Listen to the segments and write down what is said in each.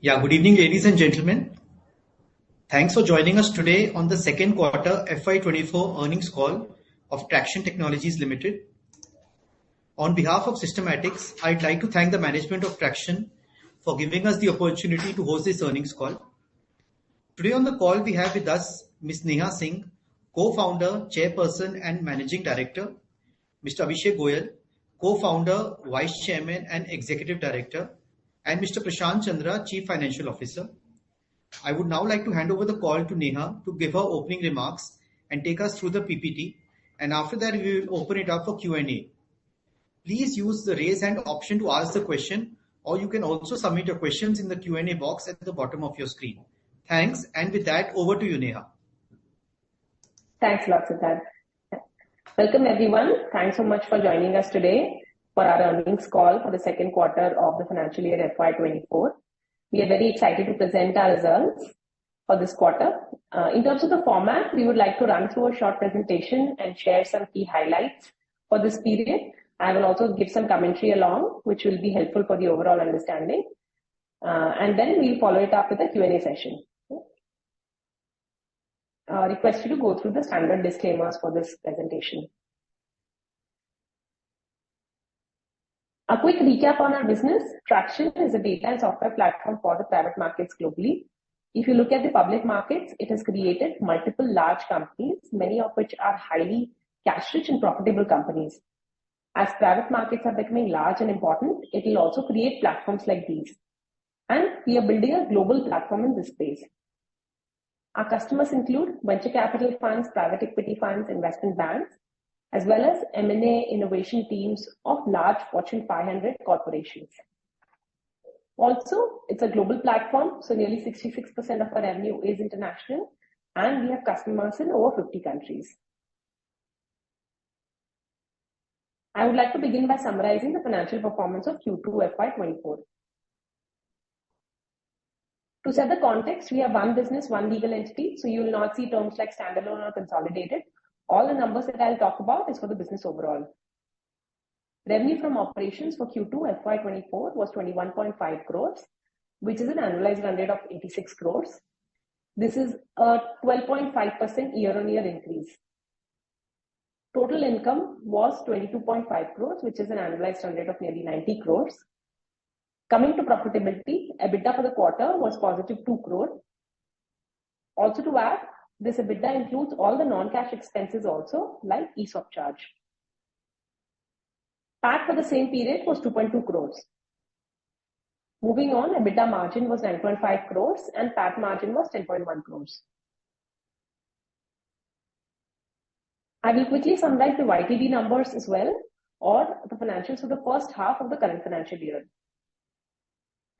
Yeah, good evening, ladies and gentlemen. Thanks for joining us today on the second quarter FY24 earnings call of Tracxn Technologies Limited. On behalf of Systematics, I'd like to thank the management of Tracxn for giving us the opportunity to host this earnings call. Today on the call, we have with us Ms. Neha Singh, co-founder, chairperson and managing director, Mr. Abhishek Goyal, co-founder, vice chairman and executive director, and Mr. Prashant Chandra, chief financial officer. I would now like to hand over the call to Neha to give her opening remarks and take us through the PPT, and after that we will open it up for Q&A. Please use the raise hand option to ask the question, or you can also submit your questions in the Q&A box at the bottom of your screen. Thanks, and with that, over to you, Neha. Thanks a lot, Siddharth. Welcome everyone. Thanks so much for joining us today for our earnings call for the second quarter of the financial year FY24. We are very excited to present our results for this quarter. In terms of the format, we would like to run through a short presentation and share some key highlights for this period. I will also give some commentary along, which will be helpful for the overall understanding. And then we'll follow it up with a Q&A session. Request you to go through the standard disclaimers for this presentation. A quick recap on our business. Tracxn is a data and software platform for the private markets globally. If you look at the public markets, it has created multiple large companies, many of which are highly cash-rich and profitable companies. As private markets are becoming large and important, it will also create platforms like these. And we are building a global platform in this space. Our customers include venture capital funds, private equity funds, investment banks, as well as M&A innovation teams of large Fortune 500 corporations. Also, it's a global platform, so nearly 66% of our revenue is international, and we have customers in over 50 countries. I would like to begin by summarizing the financial performance of Q2 FY24. To set the context, we have one business, one legal entity, so you will not see terms like standalone or consolidated. All the numbers that I'll talk about is for the business overall. Revenue from operations for Q2 FY24 was 21.5 crores, which is an annualized run rate of 86 crores. This is a 12.5% year-on-year increase. Total income was 22.5 crores, which is an annualized run rate of nearly 90 crores. Coming to profitability, EBITDA for the quarter was positive 2 crore. Also to add, this EBITDA includes all the non-cash expenses also, like ESOP charge. PAT for the same period was 2.2 crores. Moving on, EBITDA margin was 9.5 crores and PAT margin was 10.1 crores. I will quickly summarize the YTD numbers as well, or the financials for the first half of the current financial year.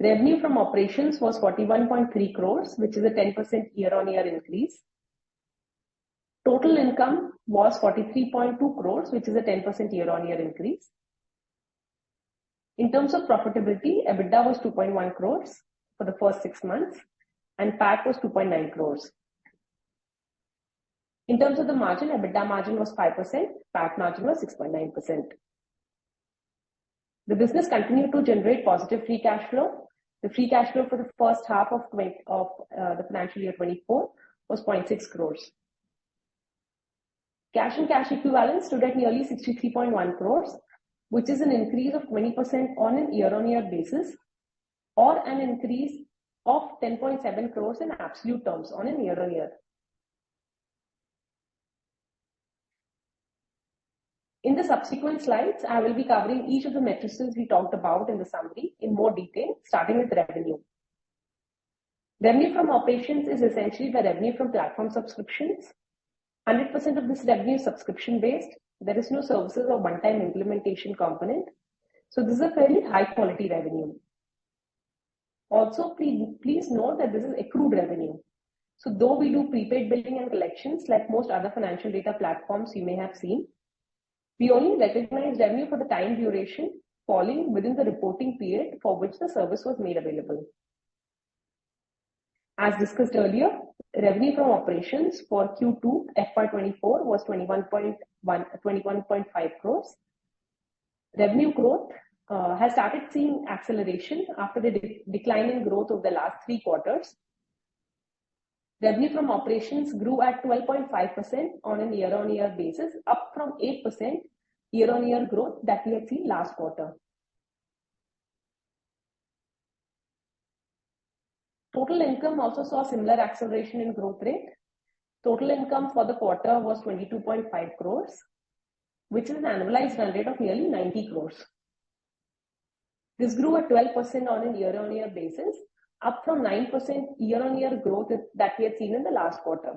Revenue from operations was 41.3 crores, which is a 10% year-on-year increase. Total income was 43.2 crores, which is a 10% year-on-year increase. In terms of profitability, EBITDA was 2.1 crores for the first 6 months and PAT was 2.9 crores. In terms of the margin, EBITDA margin was 5%, PAT margin was 6.9%. The business continued to generate positive free cash flow. The free cash flow for the first half of the financial year 24 was 0.6 crores. Cash and cash equivalents stood at nearly 63.1 crores, which is an increase of 20% on an year-on-year basis, or an increase of 10.7 crores in absolute terms on a year-on-year. In the subsequent slides, I will be covering each of the metrics we talked about in the summary in more detail, starting with revenue. Revenue from operations is essentially the revenue from platform subscriptions. 100% of this revenue is subscription-based. There is no services or one-time implementation component. So this is a fairly high-quality revenue. Also, please note that this is accrued revenue. So though we do prepaid billing and collections like most other financial data platforms you may have seen, we only recognize revenue for the time duration falling within the reporting period for which the service was made available. As discussed earlier, revenue from operations for Q2 FY24 was 21.5 crores. Revenue growth has started seeing acceleration after the decline in growth of the last 3 quarters. Revenue from operations grew at 12.5% on a year-on-year basis, up from 8% year-on-year growth that we had seen last quarter. Total income also saw similar acceleration in growth rate. Total income for the quarter was 22.5 crores, which is an annualized run rate of nearly 90 crores. This grew at 12% on a year-on-year basis, up from 9% year-on-year growth that we had seen in the last quarter.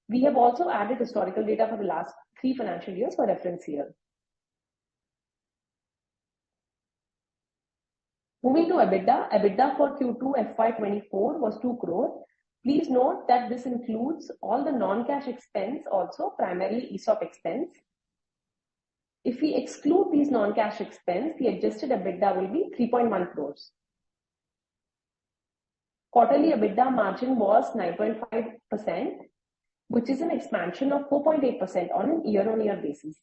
We have also added historical data for the last 3 financial years for reference here. Moving to EBITDA, EBITDA for Q2 FY24 was 2 crore. Please note that this includes all the non-cash expense, also primarily ESOP expense. If we exclude these non-cash expense, the adjusted EBITDA will be 3.1 crores. Quarterly EBITDA margin was 9.5%, which is an expansion of 4.8% on a year-on-year basis.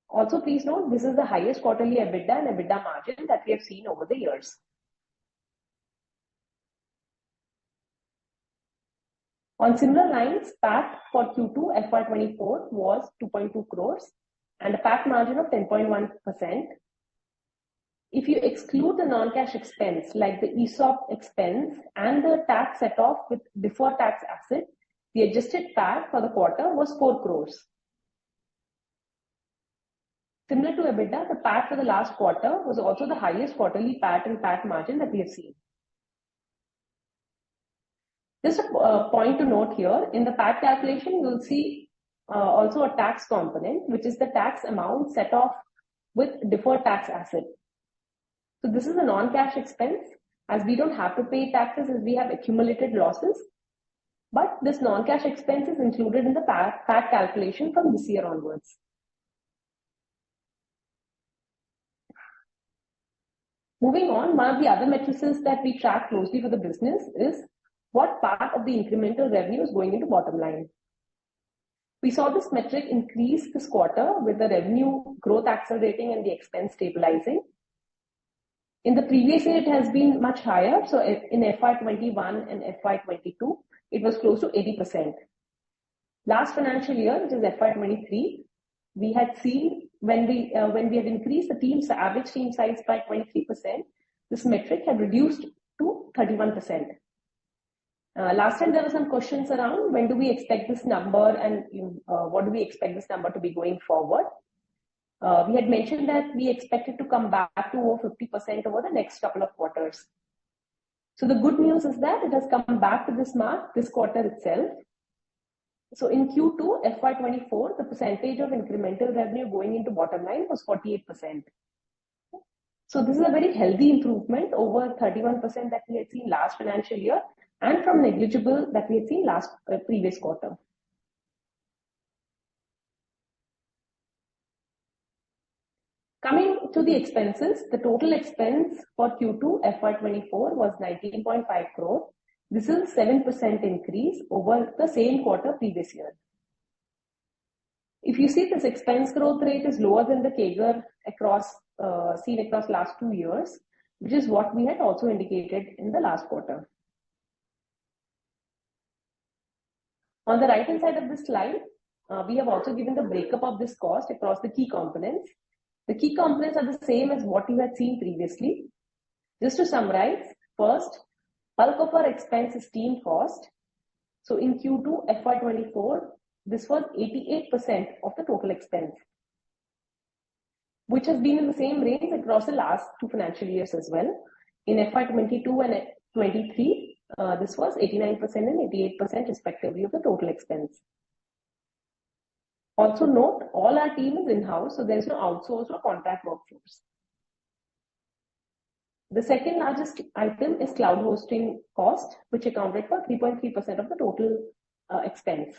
Also, please note, this is the highest quarterly EBITDA and EBITDA margin that we have seen over the years. On similar lines, PAT for Q2 FY24 was 2.2 crores and a PAT margin of 10.1%. If you exclude the non-cash expense like the ESOP expense and the tax set-off with deferred tax asset, the adjusted PAT for the quarter was 4 crores. Similar to EBITDA, the PAT for the last quarter was also the highest quarterly PAT and PAT margin that we have seen. Just a point to note here, in the PAT calculation, you will see also a tax component, which is the tax amount set off with deferred tax asset. So this is a non-cash expense, as we don't have to pay taxes as we have accumulated losses. But this non-cash expense is included in the PAT calculation from this year onwards. Moving on, one of the other matrices that we track closely for the business is what part of the incremental revenue is going into bottom line. We saw this metric increase this quarter with the revenue growth accelerating and the expense stabilizing. In the previous year, it has been much higher. So in FY21 and FY22, it was close to 80%. Last financial year, which is FY23, we had seen when we had increased the average team size by 23%, this metric had reduced to 31%. Last time there were some questions around when do we expect this number and what do we expect this number to be going forward. We had mentioned that we expected to come back to over 50% over the next couple of quarters. So the good news is that it has come back to this mark this quarter itself. So in Q2 FY24, the percentage of incremental revenue going into bottom line was 48%. So this is a very healthy improvement over 31% that we had seen last financial year and from negligible that we had seen previous quarter. Coming to the expenses, the total expense for Q2 FY24 was 19.5 crore. This is a 7% increase over the same quarter previous year. If you see, this expense growth rate is lower than the CAGR seen across last 2 years, which is what we had also indicated in the last quarter. On the right hand side of this slide, we have also given the breakup of this cost across the key components. The key components are the same as what you had seen previously. Just to summarize, first, bulk of our expense is team cost. So in Q2 FY24, this was 88% of the total expense, which has been in the same range across the last 2 financial years as well. In FY22 and 23, this was 89% and 88% respectively of the total expense. Also note, all our team is in-house, so there is no outsourced or contract workforce. The second largest item is cloud hosting cost, which accounted for 3.3% of the total expense,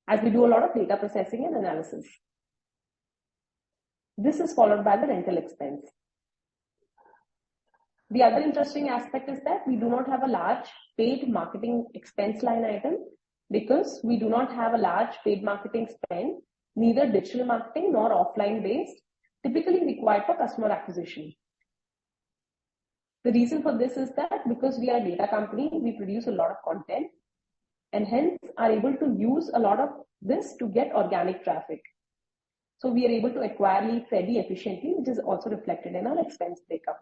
as we do a lot of data processing and analysis. This is followed by the rental expense. The other interesting aspect is that we do not have a large paid marketing expense line item because we do not have a large paid marketing spend neither digital marketing nor offline based, typically required for customer acquisition. The reason for this is that because we are a data company, we produce a lot of content and hence are able to use a lot of this to get organic traffic. So we are able to acquire leads fairly efficiently, which is also reflected in our expense breakup.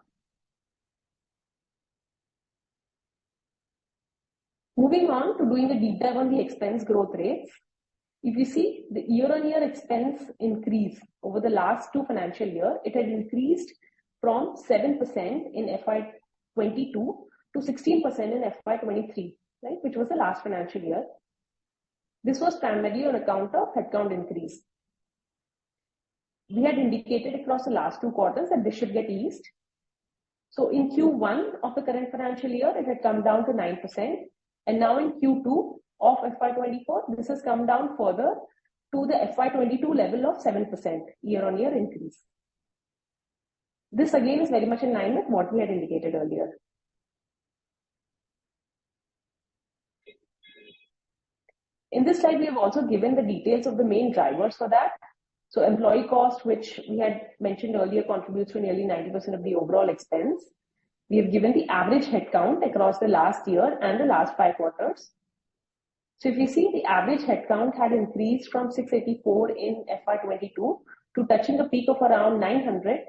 Moving on to doing a deep dive on the expense growth rates. If you see the year-on-year expense increase over the last 2 financial years, it had increased from 7% in FY22 to 16% in FY23, right, which was the last financial year. This was primarily on account of headcount increase. We had indicated across the last 2 quarters that this should get eased. So in Q1 of the current financial year, it had come down to 9%. And now in Q2 of FY24, this has come down further to the FY22 level of 7% year-on-year increase. This again is very much in line with what we had indicated earlier. In this slide, we have also given the details of the main drivers for that. So employee cost, which we had mentioned earlier, contributes to nearly 90% of the overall expense. We have given the average headcount across the last year and the last 5 quarters. So if you see, the average headcount had increased from 684 in FY22 to touching a peak of around 900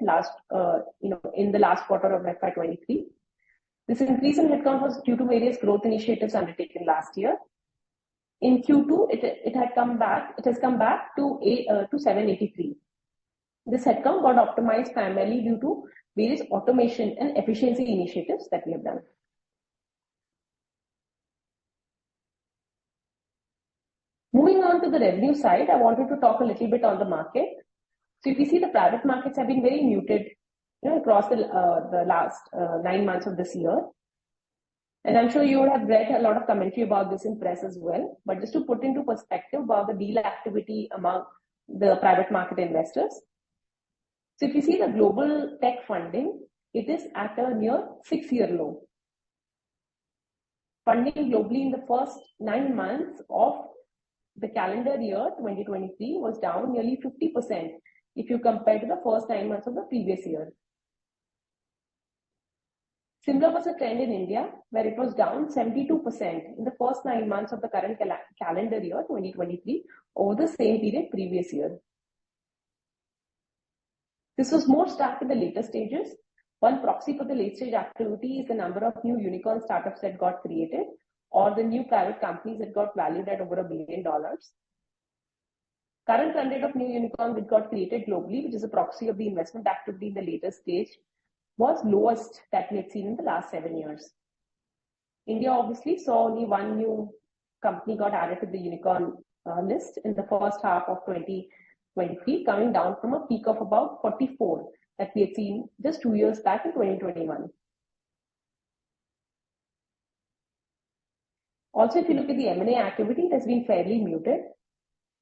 in the last quarter of FY23. This increase in headcount was due to various growth initiatives undertaken last year. In Q2, it has come back to 783. This headcount got optimized primarily due to various automation and efficiency initiatives that we have done. Moving on to the revenue side, I wanted to talk a little bit on the market. So if you see, the private markets have been very muted, across the last 9 months of this year. And I'm sure you would have read a lot of commentary about this in press as well. But just to put into perspective about the deal activity among the private market investors. So if you see the global tech funding, it is at a near 6-year low. Funding globally in the first 9 months of the calendar year 2023 was down nearly 50% if you compare to the first 9 months of the previous year. Similar was the trend in India, where it was down 72% in the first 9 months of the current calendar year 2023 over the same period previous year. This was more stark in the later stages. One proxy for the late stage activity is the number of new unicorn startups that got created or the new private companies that got valued at over $1 billion. Current run rate of new unicorns that got created globally, which is a proxy of the investment activity in the later stage, was lowest that we had seen in the last 7 years. India obviously saw only 1 new company got added to the unicorn list in the first half of 2023, coming down from a peak of about 44 that we had seen just 2 years back in 2021. Also, if you look at the M&A activity, it has been fairly muted.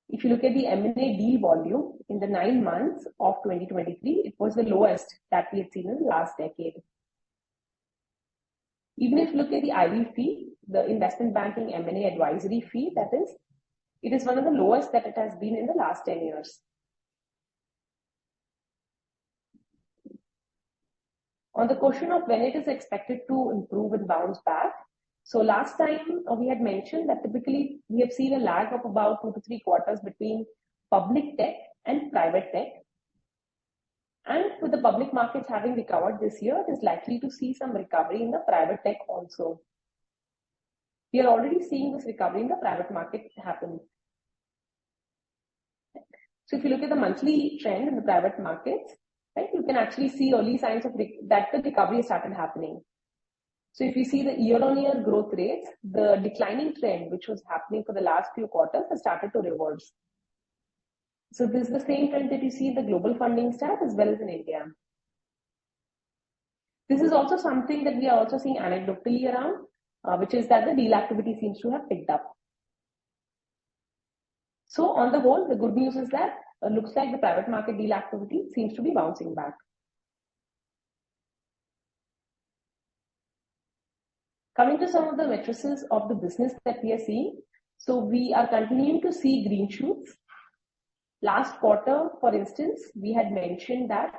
If you look at the M&A deal volume in the 9 months of 2023, it was the lowest that we had seen in the last decade. Even if you look at the IB fee, the investment banking M&A advisory fee, that is, it is one of the lowest that it has been in the last 10 years. On the question of when it is expected to improve and bounce back, so last time we had mentioned that typically we have seen a lag of about 2 to 3 quarters between public tech and private tech. And with the public markets having recovered this year, it is likely to see some recovery in the private tech also. We are already seeing this recovery in the private market happen. So if you look at the monthly trend in the private markets, right, you can actually see early signs of that the recovery has started happening. So if you see the year-on-year growth rates, the declining trend, which was happening for the last few quarters, has started to reverse. So this is the same trend that you see in the global funding stat as well as in India. This is also something that we are also seeing anecdotally around, which is that the deal activity seems to have picked up. So on the whole, the good news is that it looks like the private market deal activity seems to be bouncing back. Coming to some of the matrices of the business that we are seeing. So we are continuing to see green shoots. Last quarter, for instance, we had mentioned that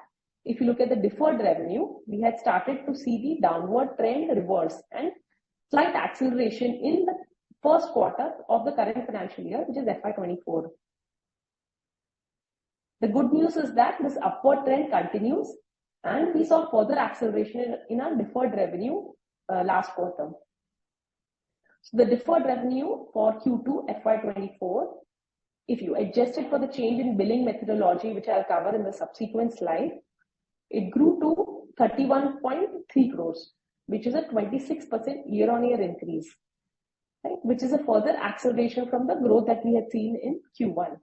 if you look at the deferred revenue, we had started to see the downward trend reverse and slight acceleration in the first quarter of the current financial year, which is FY24. The good news is that this upward trend continues, and we saw further acceleration in our deferred revenue last quarter. So the deferred revenue for Q2 FY24, if you adjust it for the change in billing methodology, which I'll cover in the subsequent slide, it grew to 31.3 crores, which is a 26% year-on-year increase, right? Which is a further acceleration from the growth that we had seen in Q1.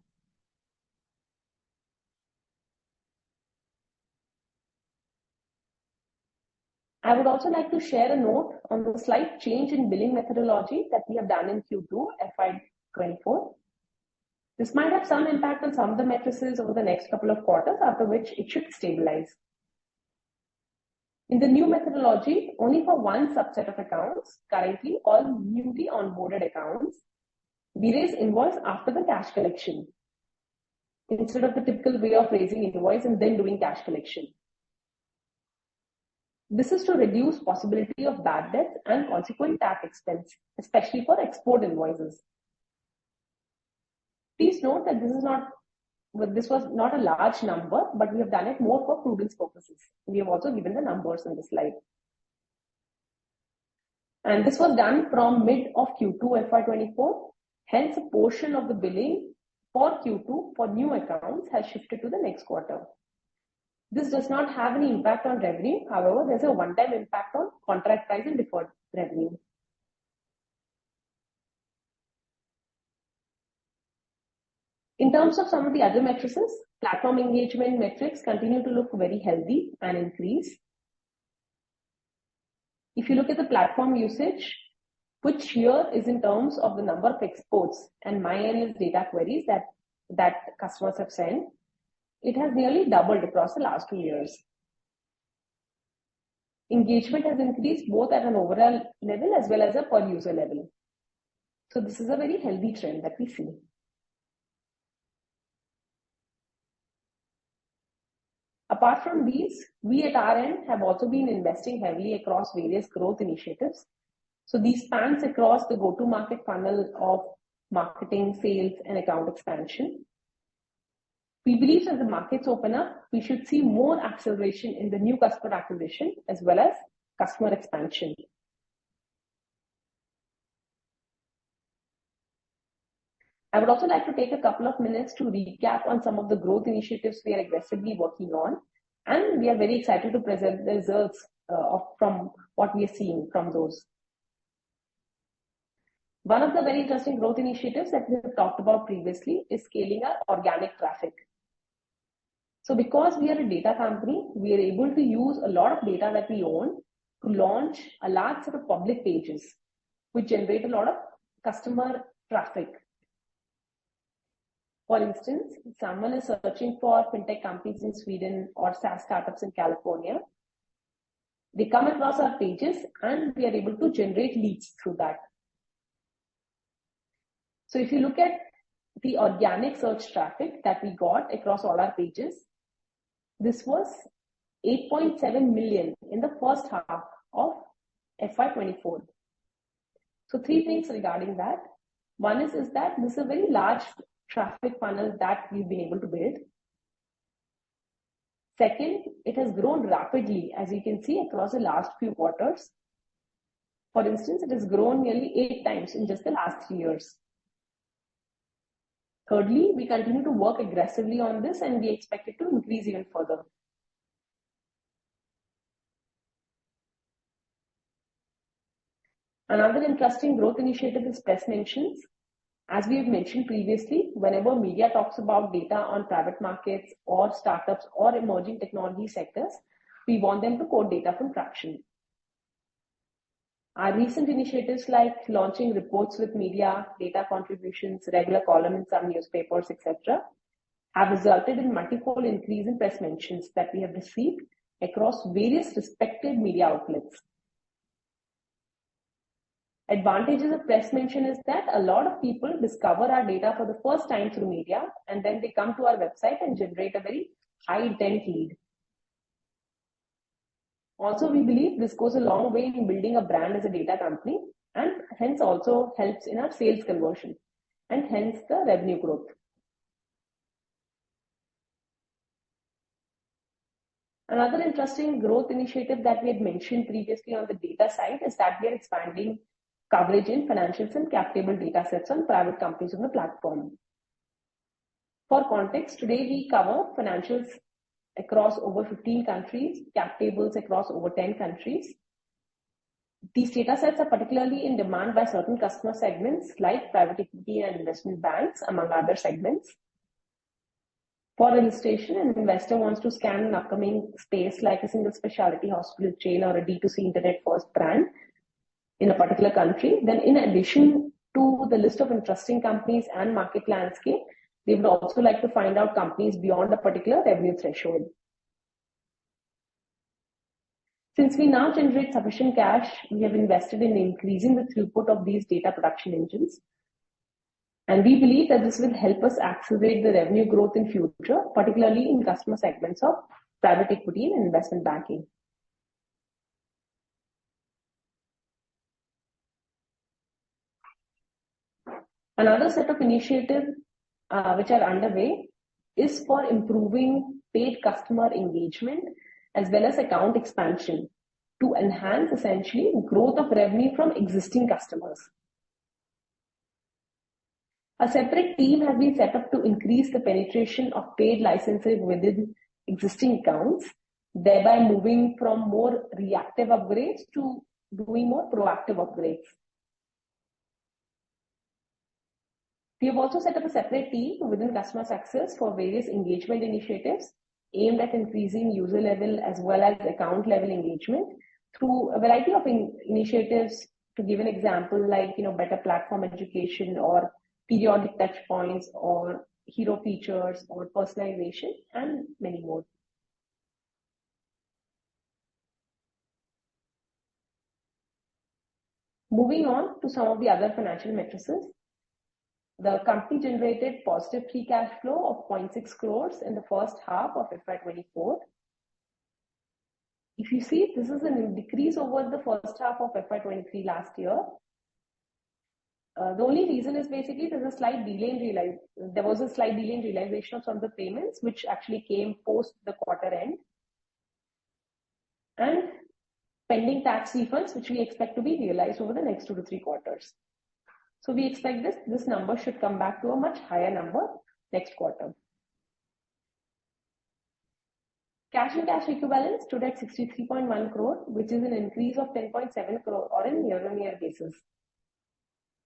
I would also like to share a note on the slight change in billing methodology that we have done in Q2 FY24. This might have some impact on some of the matrices over the next couple of quarters, after which it should stabilize. In the new methodology, only for one subset of accounts, currently all newly onboarded accounts, we raise invoice after the cash collection, instead of the typical way of raising invoice and then doing cash collection. This is to reduce possibility of bad debts and consequent tax expense, especially for export invoices. Please note that this was not a large number, but we have done it more for prudence purposes. We have also given the numbers in the slide. And this was done from mid of Q2 FY24. Hence, a portion of the billing for Q2 for new accounts has shifted to the next quarter. This does not have any impact on revenue. However, there's a one-time impact on contract price and deferred revenue. In terms of some of the other metrics, platform engagement metrics continue to look very healthy and increase. If you look at the platform usage, which here is in terms of the number of exports and MyNS data queries that customers have sent, it has nearly doubled across the last 2 years. Engagement has increased both at an overall level as well as a per user level. So this is a very healthy trend that we see. Apart from these, we at our end have also been investing heavily across various growth initiatives. So these spans across the go-to-market funnel of marketing, sales, and account expansion. We believe as the markets open up, we should see more acceleration in the new customer acquisition as well as customer expansion. I would also like to take a couple of minutes to recap on some of the growth initiatives we are aggressively working on, and we are very excited to present the results from what we are seeing from those. One of the very interesting growth initiatives that we have talked about previously is scaling our organic traffic. So because we are a data company, we are able to use a lot of data that we own to launch a large set of public pages, which generate a lot of customer traffic. For instance, if someone is searching for fintech companies in Sweden or SaaS startups in California, they come across our pages and we are able to generate leads through that. So if you look at the organic search traffic that we got across all our pages, this was 8.7 million in the first half of FY24. So 3 things regarding that. One is that this is a very large traffic funnel that we've been able to build. Second, it has grown rapidly, as you can see, across the last few quarters. For instance, it has grown nearly 8 times in just the last 3 years. Thirdly, we continue to work aggressively on this and we expect it to increase even further. Another interesting growth initiative is press mentions. As we have mentioned previously, whenever media talks about data on private markets or startups or emerging technology sectors, we want them to quote data from Tracxn. Our recent initiatives like launching reports with media, data contributions, regular column in some newspapers, etc., have resulted in multifold increase in press mentions that we have received across various respected media outlets. Advantages of press mention is that a lot of people discover our data for the first time through media, and then they come to our website and generate a very high intent lead. Also, we believe this goes a long way in building a brand as a data company, and hence also helps in our sales conversion and hence the revenue growth. Another interesting growth initiative that we had mentioned previously on the data side is that we are expanding coverage in financials and cap table data sets on private companies on the platform. For context, today we cover financials across over 15 countries, cap tables across over 10 countries. These data sets are particularly in demand by certain customer segments like private equity and investment banks, among other segments. For illustration, an investor wants to scan an upcoming space like a single specialty hospital chain or a D2C internet first brand in a particular country. Then in addition to the list of interesting companies and market landscape, they would also like to find out companies beyond a particular revenue threshold. Since we now generate sufficient cash, we have invested in increasing the throughput of these data production engines. And we believe that this will help us accelerate the revenue growth in future, particularly in customer segments of private equity and investment banking. Another set of initiatives which are underway is for improving paid customer engagement as well as account expansion to enhance essentially growth of revenue from existing customers. A separate team has been set up to increase the penetration of paid licenses within existing accounts, thereby moving from more reactive upgrades to doing more proactive upgrades. We have also set up a separate team within customer success for various engagement initiatives aimed at increasing user level as well as account level engagement through a variety of initiatives. To give an example, like better platform education or periodic touch points or hero features or personalization and many more. Moving on to some of the other financial metrics. The company generated positive free cash flow of 0.6 crores in the first half of FY24. If you see, this is a decrease over the first half of FY23 last year. The only reason is basically there was a slight delay in realization of some of the payments which actually came post the quarter end, and pending tax refunds which we expect to be realized over the next 2 to 3 quarters. So we expect this number should come back to a much higher number next quarter. Cash and cash equivalents stood at 63.1 crore, which is an increase of 10.7 crore on a year-on-year basis,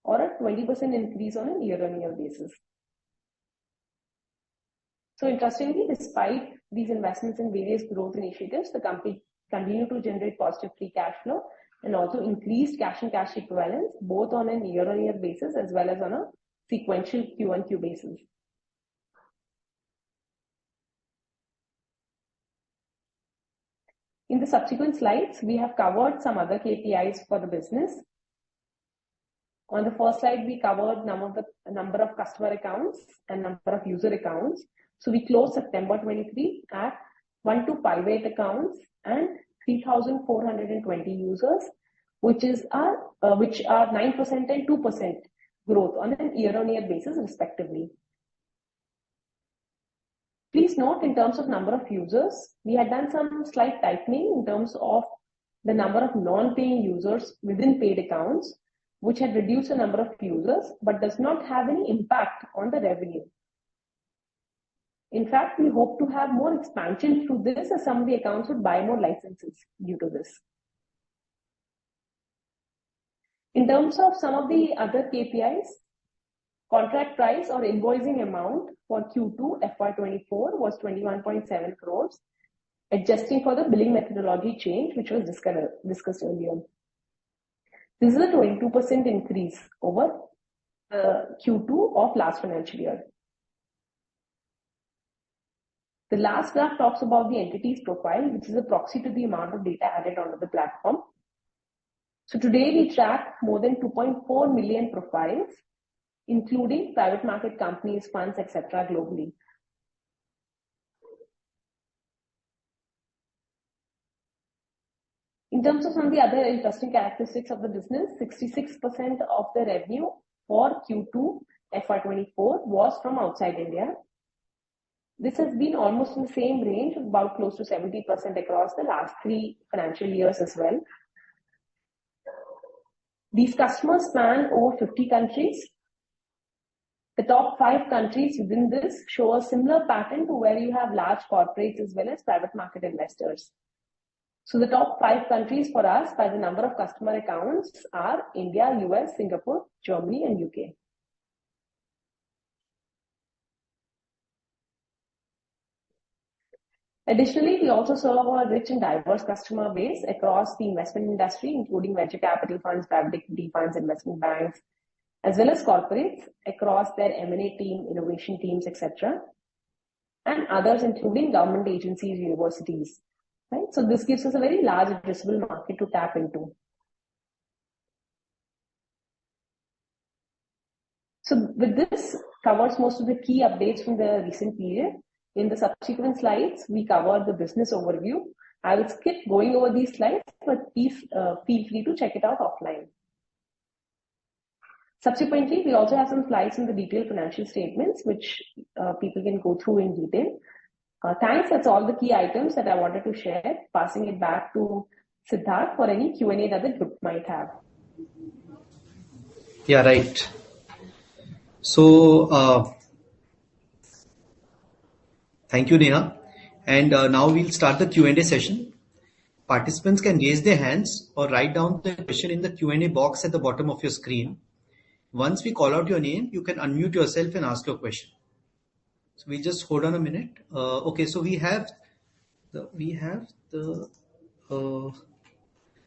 or a 20% increase on a year-on-year basis. So interestingly, despite these investments in various growth initiatives, the company continued to generate positive free cash flow and also increased cash and cash equivalents both on a year-on-year basis as well as on a sequential Q1Q basis. In the subsequent slides, we have covered some other KPIs for the business. On the first slide, we covered number of customer accounts and number of user accounts. So we closed September 23 at 1258 accounts and 3,420 users, which are 9% and 2% growth on a year-on-year basis, respectively. Please note, in terms of number of users, we had done some slight tightening in terms of the number of non-paying users within paid accounts, which had reduced the number of users, but does not have any impact on the revenue. In fact, we hope to have more expansion through this as some of the accounts would buy more licenses due to this. In terms of some of the other KPIs, contract price or invoicing amount for Q2 FY24 was 21.7 crores, adjusting for the billing methodology change, which was discussed earlier. This is a 22% increase over Q2 of last financial year. The last graph talks about the entity's profile, which is a proxy to the amount of data added onto the platform. So today we track more than 2.4 million profiles, including private market companies, funds, etc. globally. In terms of some of the other interesting characteristics of the business, 66% of the revenue for Q2 FY24 was from outside India. This has been almost in the same range, about close to 70% across the last 3 financial years as well. These customers span over 50 countries. The top 5 countries within this show a similar pattern to where you have large corporates as well as private market investors. So the top 5 countries for us by the number of customer accounts are India, US, Singapore, Germany, and UK. Additionally, we also serve a rich and diverse customer base across the investment industry, including venture capital funds, private equity funds, investment banks, as well as corporates across their M&A team, innovation teams, etc., and others, including government agencies, universities. Right? So this gives us a very large addressable market to tap into. So with this covers most of the key updates from the recent period. In the subsequent slides, we cover the business overview. I will skip going over these slides, but please feel free to check it out offline. Subsequently, we also have some slides in the detailed financial statements, which people can go through in detail. Thanks, that's all the key items that I wanted to share. Passing it back to Siddharth for any Q&A that the group might have. Yeah, right. So, thank you, Neha. And now we'll start the Q&A session. Participants can raise their hands or write down the question in the Q&A box at the bottom of your screen. Once we call out your name, you can unmute yourself and ask your question. So we'll just hold on a minute. Okay, so we have the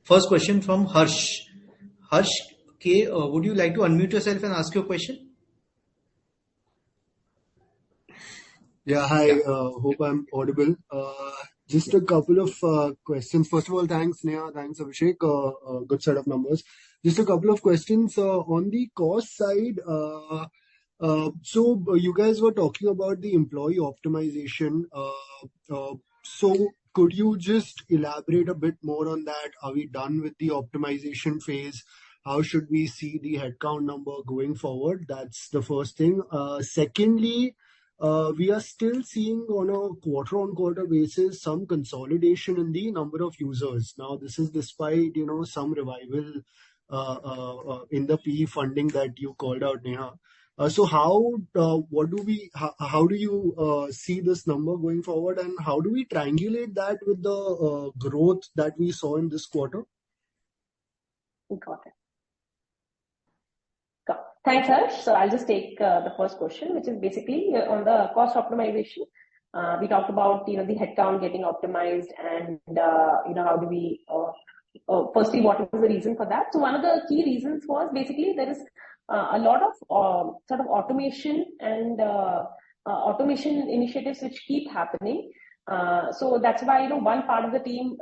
first question from Harsh. Harsh K, would you like to unmute yourself and ask your question? Yeah, hi. Yeah. Hope I'm audible. Just a couple of questions. First of all, thanks Neha, thanks Abhishek. Good set of numbers. Just a couple of questions on the cost side. So you guys were talking about the employee optimization. So could you just elaborate a bit more on that? Are we done with the optimization phase? How should we see the headcount number going forward? That's the first thing. Secondly, we are still seeing on a quarter-on-quarter basis some consolidation in the number of users. Now, this is despite some revival in the PE funding that you called out, Neha. So how do you see this number going forward, and how do we triangulate that with the growth that we saw in this quarter? Got it. Thanks, Harsh. So I'll just take the first question, which is basically on the cost optimization. We talked about the headcount getting optimized, and how do we firstly, what is the reason for that? So one of the key reasons was basically there is a lot of sort of automation and automation initiatives which keep happening. So that's why one part of the team,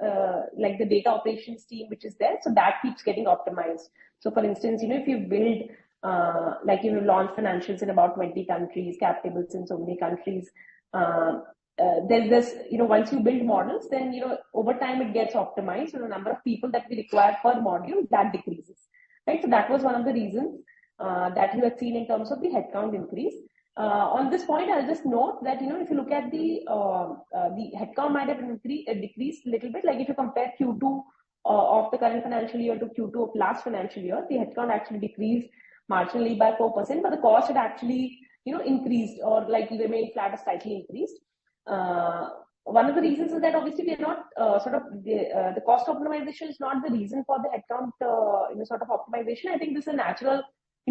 like the data operations team, which is there, so that keeps getting optimized. So for instance, if you build launch financials in about 20 countries, cap tables in so many countries. There's this, once you build models, then, over time it gets optimized. So the number of people that we require per module, that decreases, right? So that was one of the reasons that you had seen in terms of the headcount increase. On this point, I'll just note that, if you look at the headcount might have decreased a little bit. Like if you compare Q2 of the current financial year to Q2 of last financial year, the headcount actually decreased marginally by 4%, but the cost had actually, increased or remained flat or slightly increased. One of the reasons is that obviously we are not the cost optimization is not the reason for the headcount sort of optimization. I think this is a natural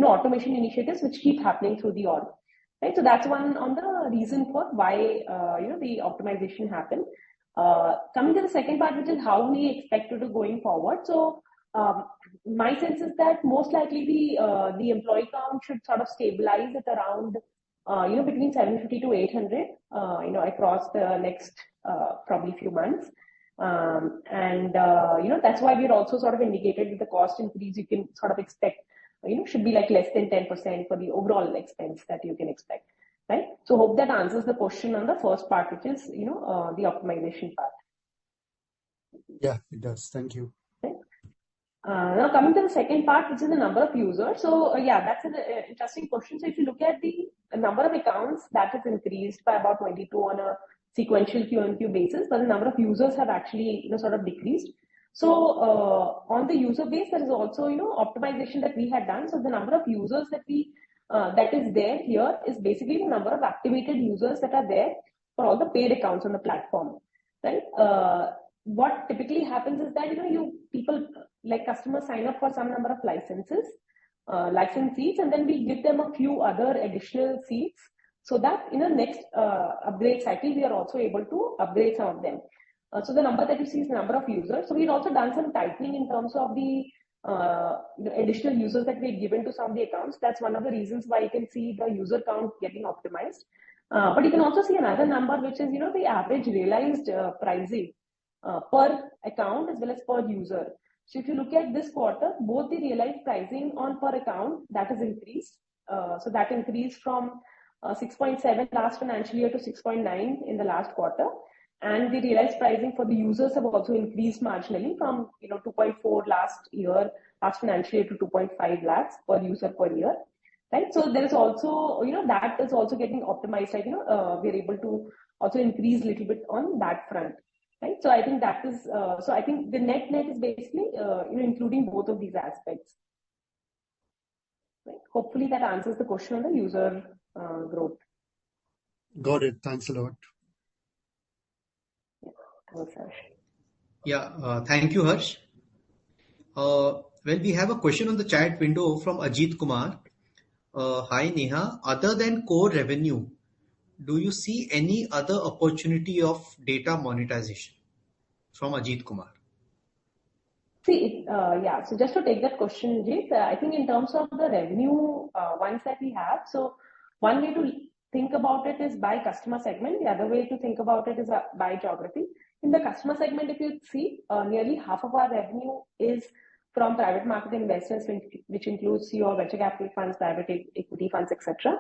automation initiatives which keep happening through the org. Right, so that's one on the reason for why the optimization happened. Coming to the second part, which is how we expect it to going forward. So my sense is that most likely the employee count should sort of stabilize at around between 750 to 800 across the next probably few months. That's why we're also sort of indicated with the cost increase you can sort of expect, should be like less than 10% for the overall expense that you can expect, right? So hope that answers the question on the first part, which is, the optimization part. Yeah, it does. Thank you. Right? Now coming to the second part, which is the number of users. So yeah, that's an interesting question. So if you look at the number of accounts, that has increased by about 22 on a sequential Q-on-Q basis, but the number of users have actually, sort of decreased. So on the user base, there is also, optimization that we had done. So the number of users that that is there here is basically the number of activated users that are there for all the paid accounts on the platform, right? What typically happens is that, people like customers sign up for some number of license seats, and then we give them a few other additional seats so that in the next upgrade cycle, we are also able to upgrade some of them. So the number that you see is the number of users. So we've also done some tightening in terms of the additional users that we've given to some of the accounts. That's one of the reasons why you can see the user count getting optimized. But you can also see another number, which is, the average realized pricing per account as well as per user. So if you look at this quarter, both the realized pricing on per account, that has increased. So that increased from 6.7 last financial year to 6.9 in the last quarter. And the realized pricing for the users have also increased marginally from 2.4 last financial year to 2.5 lakhs per user per year, right? So there is also that is also getting optimized, like we're able to also increase a little bit on that front, right? So I think that is so I think the net is basically including both of these aspects, right? Hopefully that answers the question on the user growth. Got it. Thanks a lot. Thanks, Harsh. Yeah, thank you, Harsh. Well, we have a question on the chat window from Ajit Kumar. Hi, Neha. Other than core revenue, do you see any other opportunity of data monetization? From Ajit Kumar. See, yeah. So just to take that question, Ajit, I think in terms of the revenue ones that we have, so one way to think about it is by customer segment. The other way to think about it is by geography. In the customer segment, if you see, nearly half of our revenue is from private market investors, which includes your venture capital funds, private equity funds, etc.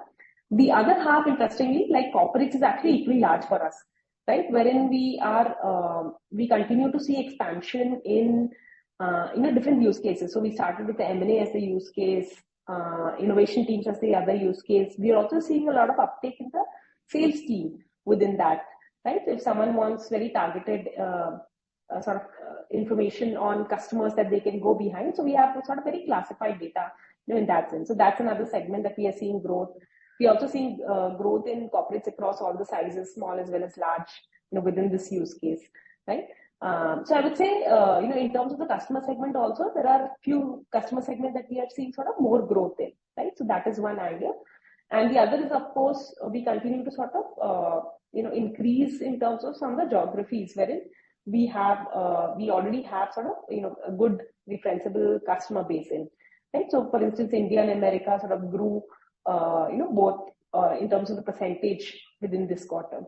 The other half, interestingly, like corporates, is actually equally large for us, right? Wherein we continue to see expansion in different use cases. So we started with the M&A as the use case, innovation teams as the other use case. We are also seeing a lot of uptake in the sales team within that, right? If someone wants very targeted sort of information on customers that they can go behind, so we have sort of very classified data, in that sense. So that's another segment that we are seeing growth. We are also seeing growth in corporates across all the sizes, small as well as large, within this use case, right? So I would say, in terms of the customer segment also, there are a few customer segments that we are seeing sort of more growth in, right? So that is one idea. And the other is, of course, we continue to sort of, increase in terms of some of the geographies wherein we already have sort of, a good referenceable customer base in, right? So for instance, India and America sort of grew, both in terms of the percentage within this quarter,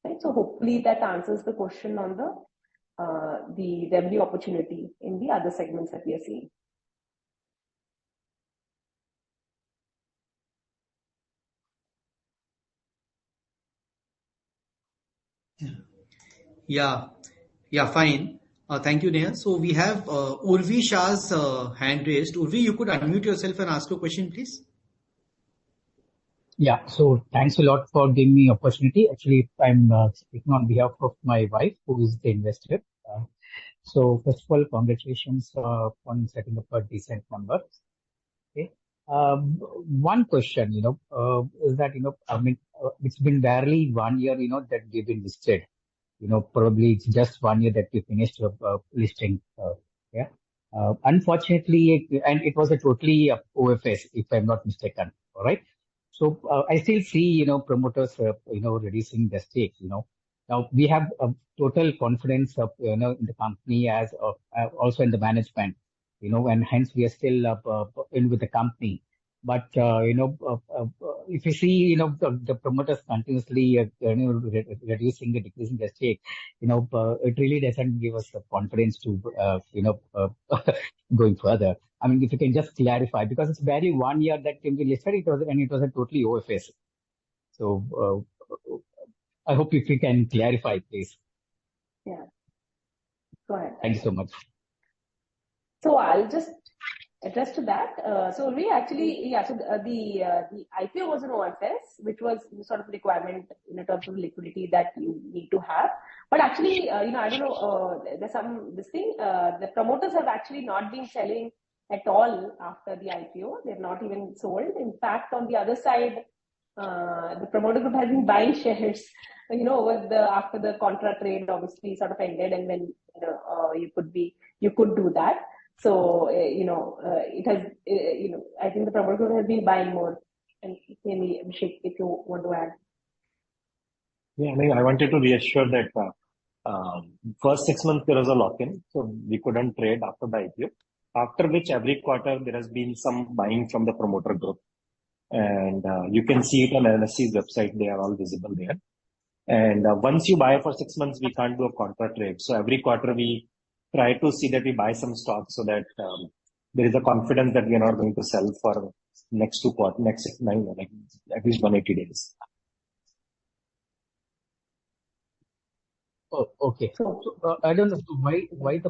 right? So hopefully that answers the question on the revenue opportunity in the other segments that we are seeing. Yeah, fine. Thank you, Neha. So we have Urvi Shah's hand raised. Urvi, you could unmute yourself and ask your question, please. Yeah, so thanks a lot for giving me opportunity. Actually, I'm speaking on behalf of my wife, who is the investor. So first of all, congratulations on setting up a decent number. Okay. One question, is that, I mean, it's been barely 1 year, that we've been listed. Probably it's just 1 year that we finished listing. Yeah. Unfortunately, and it was a totally OFS, if I'm not mistaken. All right. So I still see, promoters, reducing the stake. Now we have total confidence of, in the company as also in the management, and hence we are still in with the company. But, if you see, the promoters continuously, reducing the decreasing the stake, it really doesn't give us the confidence to, going further. I mean, if you can just clarify, because it's barely 1 year that can be listed, it was a totally OFS. So, I hope if you can clarify, please. Yeah. Go ahead. Thank you so much. So I'll just address to that. So we actually, so the IPO was an OFS, which was sort of requirement in terms of liquidity that you need to have. But actually, I don't know, there's the promoters have actually not been selling at all after the IPO. They've not even sold. In fact, on the other side, the promoter group has been buying shares, after the contra trade obviously sort of ended, and when you could do that. So, it has, I think the promoter group has been buying more. And maybe, Abhishek, if you want to add. Yeah, I wanted to reassure that first 6 months there was a lock-in, so we couldn't trade after the IPO. After which every quarter there has been some buying from the promoter group. And you can see it on NSE's website, they are all visible there. And once you buy for 6 months, we can't do a contra trade. So every quarter we try to see that we buy some stock so that there is a confidence that we are not going to sell for next 2 quarters, next 6, 9, like at least 180 days. Oh, okay. So I don't know why the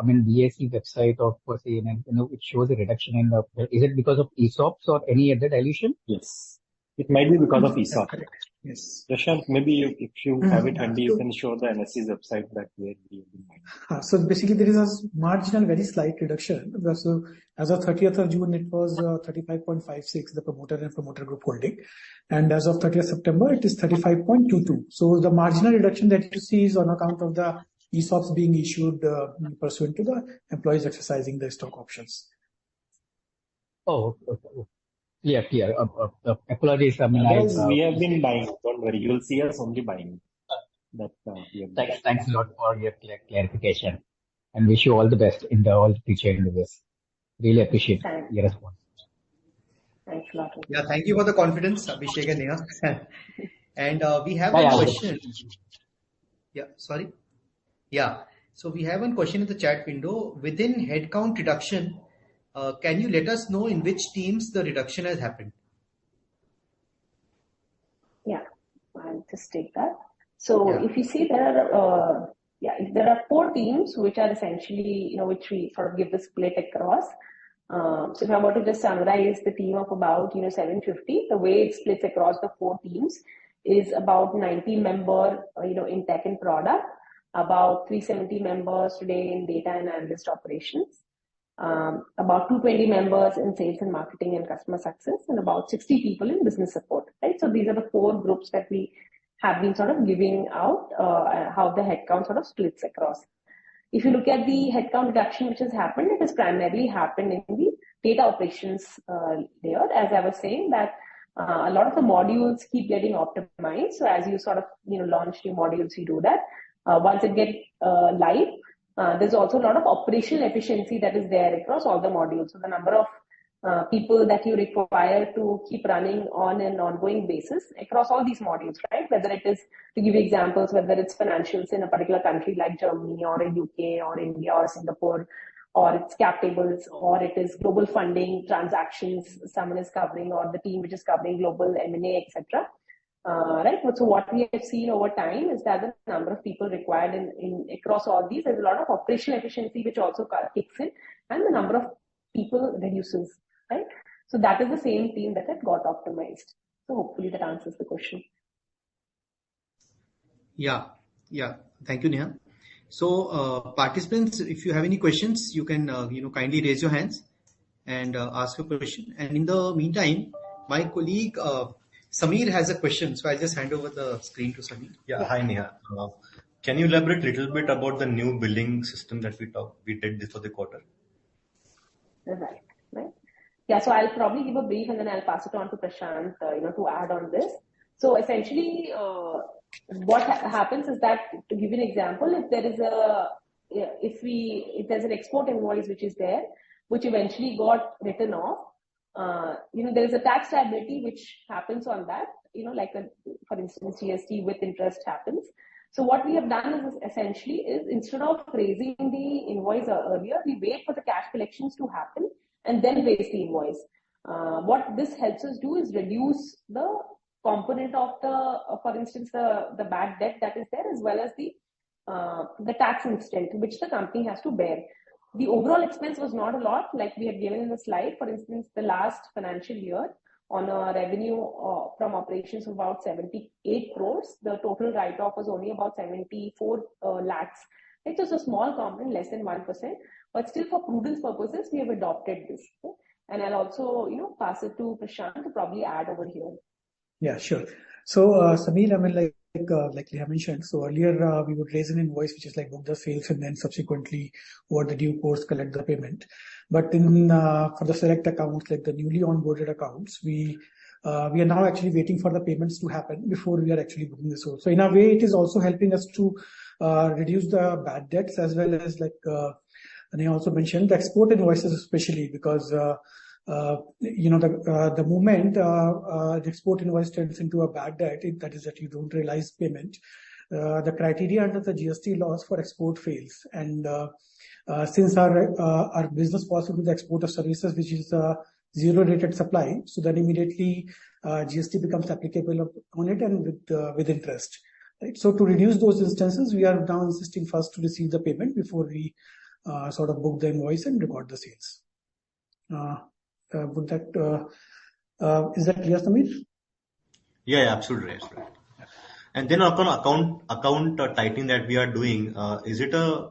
BSE website of CNN, it shows a reduction in the. Is it because of ESOPs or any other dilution? Yes, it might be because of ESOP. Correct. Yes. Prashant, maybe if you have it handy, you can show the NSE's website that where we have been buying. So basically there is a marginal, very slight reduction. So as of 30th of June, it was 35.56, the promoter and promoter group holding. And as of 30th September, it is 35.22. So the marginal reduction that you see is on account of the ESOPs being issued pursuant to the employees exercising their stock options. Oh, okay. Clear. Apologies. We have been buying. Don't worry. You will see us only buying. Thanks a lot for your clarification, and wish you all the best in all the future endeavors. Really appreciate your response. Thanks a lot. Yeah, thank you for the confidence, Abhishek and Neha. And we have one question. Yeah, sorry. Yeah. So we have one question in the chat window. Within headcount reduction, can you let us know in which teams the reduction has happened? Yeah, I'll just take that. So if you see there are 4 teams which are essentially, which we sort of give the split across. So if I were to just summarize the team of about, 750, the way it splits across the 4 teams is about 90 members, in tech and product, about 370 members today in data and analyst operations, about 220 members in sales and marketing and customer success, and about 60 people in business support, right? So these are the 4 groups that we have been sort of giving out, how the headcount sort of splits across. If you look at the headcount reduction which has happened, it has primarily happened in the data operations layer. As I was saying, that a lot of the modules keep getting optimized. So as you sort of launch new modules, you do that. Once it gets live, there's also a lot of operational efficiency that is there across all the modules. So the number of people that you require to keep running on an ongoing basis across all these modules, right? Whether it is, to give you examples, whether it's financials in a particular country like Germany or in UK or India or Singapore, or it's cap tables, or it is global funding transactions someone is covering, or the team which is covering global M&A, etc. Right. So what we have seen over time is that the number of people required in across all these, there's a lot of operational efficiency which also kicks in, and the number of people reduces. Right. So that is the same team that had got optimized. So hopefully that answers the question. Yeah. Thank you, Neha. So participants, if you have any questions, you can kindly raise your hands and ask a question. And in the meantime, my colleague Samir has a question, so I'll just hand over the screen to Samir. Yeah, hi Neha. Can you elaborate a little bit about the new billing system that we did this for the quarter? Right. Yeah, so I'll probably give a brief and then I'll pass it on to Prashant, to add on this. So essentially, what happens is that, to give you an example, if there is if there's an export invoice which is there, which eventually got written off, there is a tax liability which happens on that, like for instance, GST with interest happens. So what we have done is essentially instead of raising the invoice earlier, we wait for the cash collections to happen and then raise the invoice. What this helps us do is reduce the component of for instance, the bad debt that is there, as well as the tax instant which the company has to bear. The overall expense was not a lot, like we had given in the slide. For instance, the last financial year, on a revenue from operations of about 78 crores, the total write-off was only about 74 lakhs. It was a small component, less than 1%, but still for prudence purposes, we have adopted this. Okay? And I'll also, pass it to Prashant to probably add over here. Yeah, sure. So, Samir, I mean, like Leah mentioned, so earlier we would raise an invoice which is like book the sales and then subsequently over the due course collect the payment. But in for the select accounts, like the newly onboarded accounts, we are now actually waiting for the payments to happen before we are actually booking the source. So in a way, it is also helping us to reduce the bad debts, as well as and I also mentioned the export invoices, especially because the moment the export invoice turns into a bad debt, that is that you don't realize payment, the criteria under the GST laws for export fails. And since our business possible with the export of services, which is zero rated supply, so then immediately GST becomes applicable on it and with interest. Right? So to reduce those instances, we are now insisting first to receive the payment before we sort of book the invoice and record the sales. Is that clear, Samir? Yeah, absolutely right. And then upon account tightening that we are doing, is it a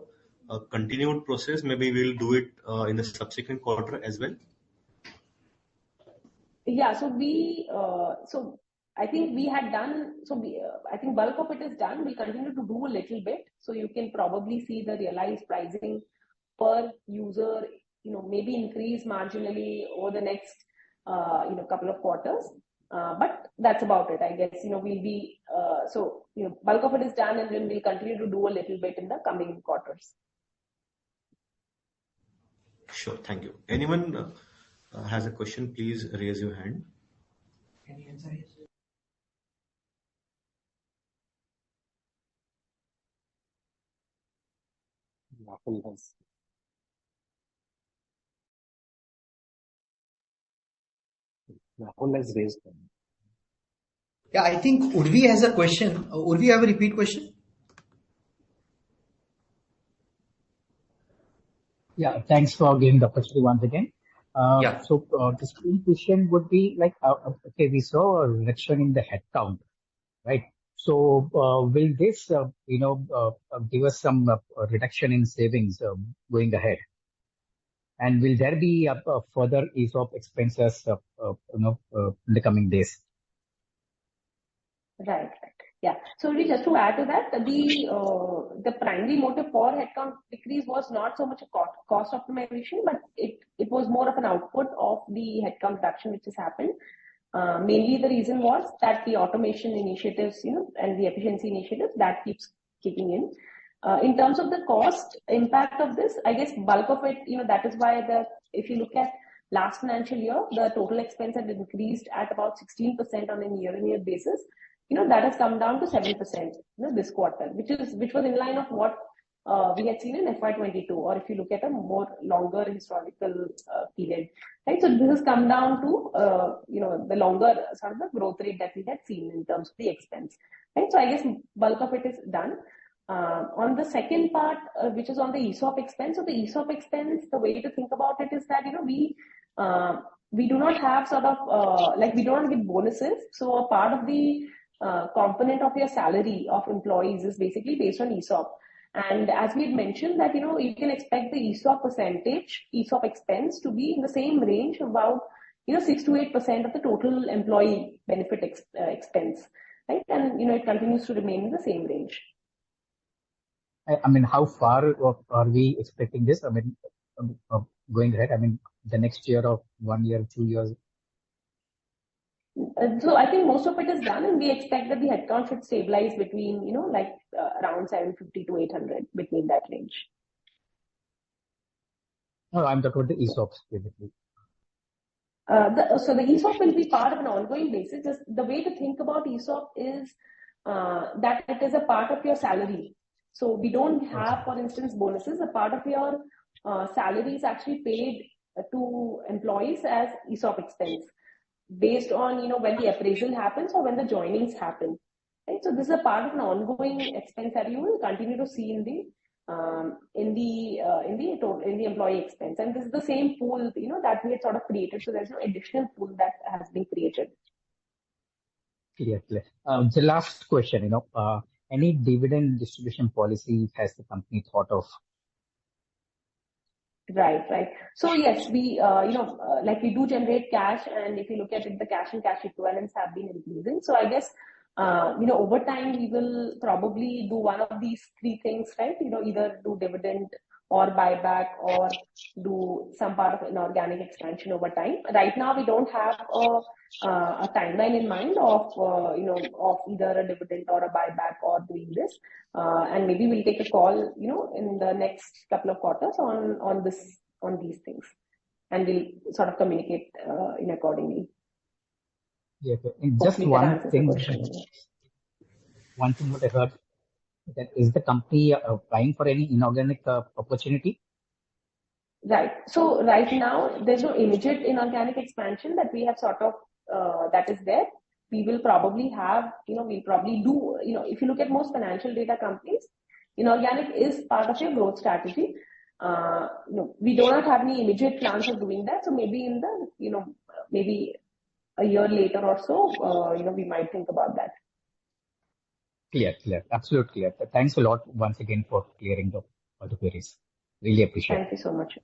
continued process? Maybe we'll do it in the subsequent quarter as well. Yeah, so I think we had done. I think bulk of it is done. We'll continue to do a little bit. So you can probably see the realized pricing per user, maybe increase marginally over the next, couple of quarters. But that's about it. I guess, we'll be, bulk of it is done, and then we'll continue to do a little bit in the coming quarters. Sure. Thank you. Anyone has a question, please raise your hand. Any answer? Rahul has raised them. Yeah, I think Urvi has a question. Urvi, you have a repeat question? Yeah, thanks for giving the opportunity once again. Yeah. So the second question would be like, okay, we saw a reduction in the headcount, right? So will this, give us some reduction in savings going ahead? And will there be further ESOP expenses, in the coming days? Right. Yeah. So just to add to that, the primary motive for headcount decrease was not so much a cost optimization, but it was more of an output of the headcount reduction which has happened. Mainly the reason was that the automation initiatives, and the efficiency initiatives that keeps kicking in. In terms of the cost impact of this, I guess bulk of it, that is why if you look at last financial year, the total expense had increased at about 16% on a year-on-year basis. That has come down to 7%, this quarter, which was in line of what we had seen in FY22, or if you look at a more longer historical period, right? So this has come down to, the longer sort of the growth rate that we had seen in terms of the expense, right? So I guess bulk of it is done. On the second part, which is on the ESOP expense. So the ESOP expense, the way to think about it is that, we do not have sort of, we do not give bonuses. So a part of the component of your salary of employees is basically based on ESOP. And as we had mentioned that, you can expect the ESOP expense to be in the same range of about, 6 to 8% of the total employee benefit expense, right? And, it continues to remain in the same range. I mean, how far are we expecting this? I mean, going ahead, I mean, the next year or 1 year, 2 years? So I think most of it is done, and we expect that the headcount should stabilize between, around 750 to 800, between that range. No, I'm talking about the ESOPs, basically. So the ESOP will be part of an ongoing basis. Just the way to think about ESOP is that it is a part of your salary. So we don't have, for instance, bonuses. A part of your salary is actually paid to employees as ESOP expense based on when the appraisal happens or when the joinings happen. Right? So this is a part of an ongoing expense that you will continue to see in the employee expense, and this is the same pool that we had sort of created. So there's no additional pool that has been created. Clear. The last question, any dividend distribution policy has the company thought of? Right. So yes, we, like we do generate cash, and if you look at it, the cash and cash equivalents have been increasing. So I guess, over time we will probably do one of these three things, right? Either do dividend or buyback or do some part of inorganic expansion over time. Right now, we don't have a timeline in mind of either a dividend or a buyback or doing this. And maybe we'll take a call, in the next couple of quarters on these things, and we'll sort of communicate accordingly. Yeah, and just one thing what I heard, that is the company applying for any inorganic opportunity? Right. So right now, there's no immediate inorganic expansion that we have sort of, that is there. We will probably have, we'll probably do, if you look at most financial data companies, inorganic is part of your growth strategy. We do not have any immediate plans of doing that. So maybe in the, maybe a year later or so, we might think about that. Clear. Absolutely clear. Thanks a lot once again for clearing all the queries. Really appreciate it. Thank you so much.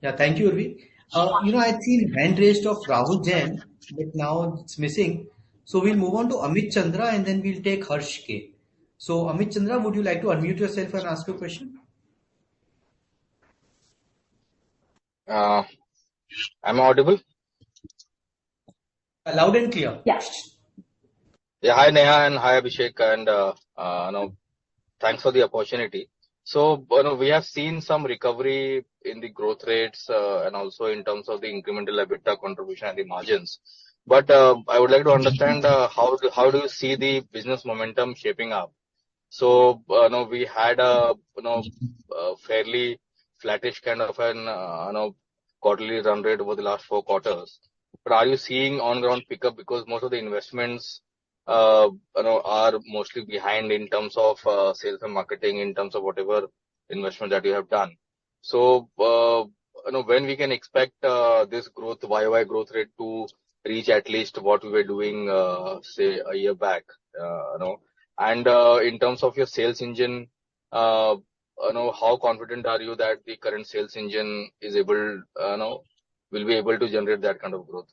Yeah, thank you, Urvi. I'd seen hand raised of Rahul Jain, but now it's missing. So we'll move on to Amit Chandra and then we'll take Harsh K. So Amit Chandra, would you like to unmute yourself and ask your question? Am I audible? Loud and clear. Yes. Yeah, hi Neha and hi Abhishek, and thanks for the opportunity. So we have seen some recovery in the growth rates and also in terms of the incremental EBITDA contribution and the margins. But I would like to understand how do you see the business momentum shaping up? So we had a fairly flattish kind of an quarterly run rate over the last 4 quarters. But are you seeing on-ground pickup, because most of the investments are mostly behind in terms of sales and marketing, in terms of whatever investment that you have done. So when we can expect this growth, YOY growth rate, to reach at least what we were doing say a year back, and in terms of your sales engine, how confident are you that the current sales engine is able, will be able to generate that kind of growth?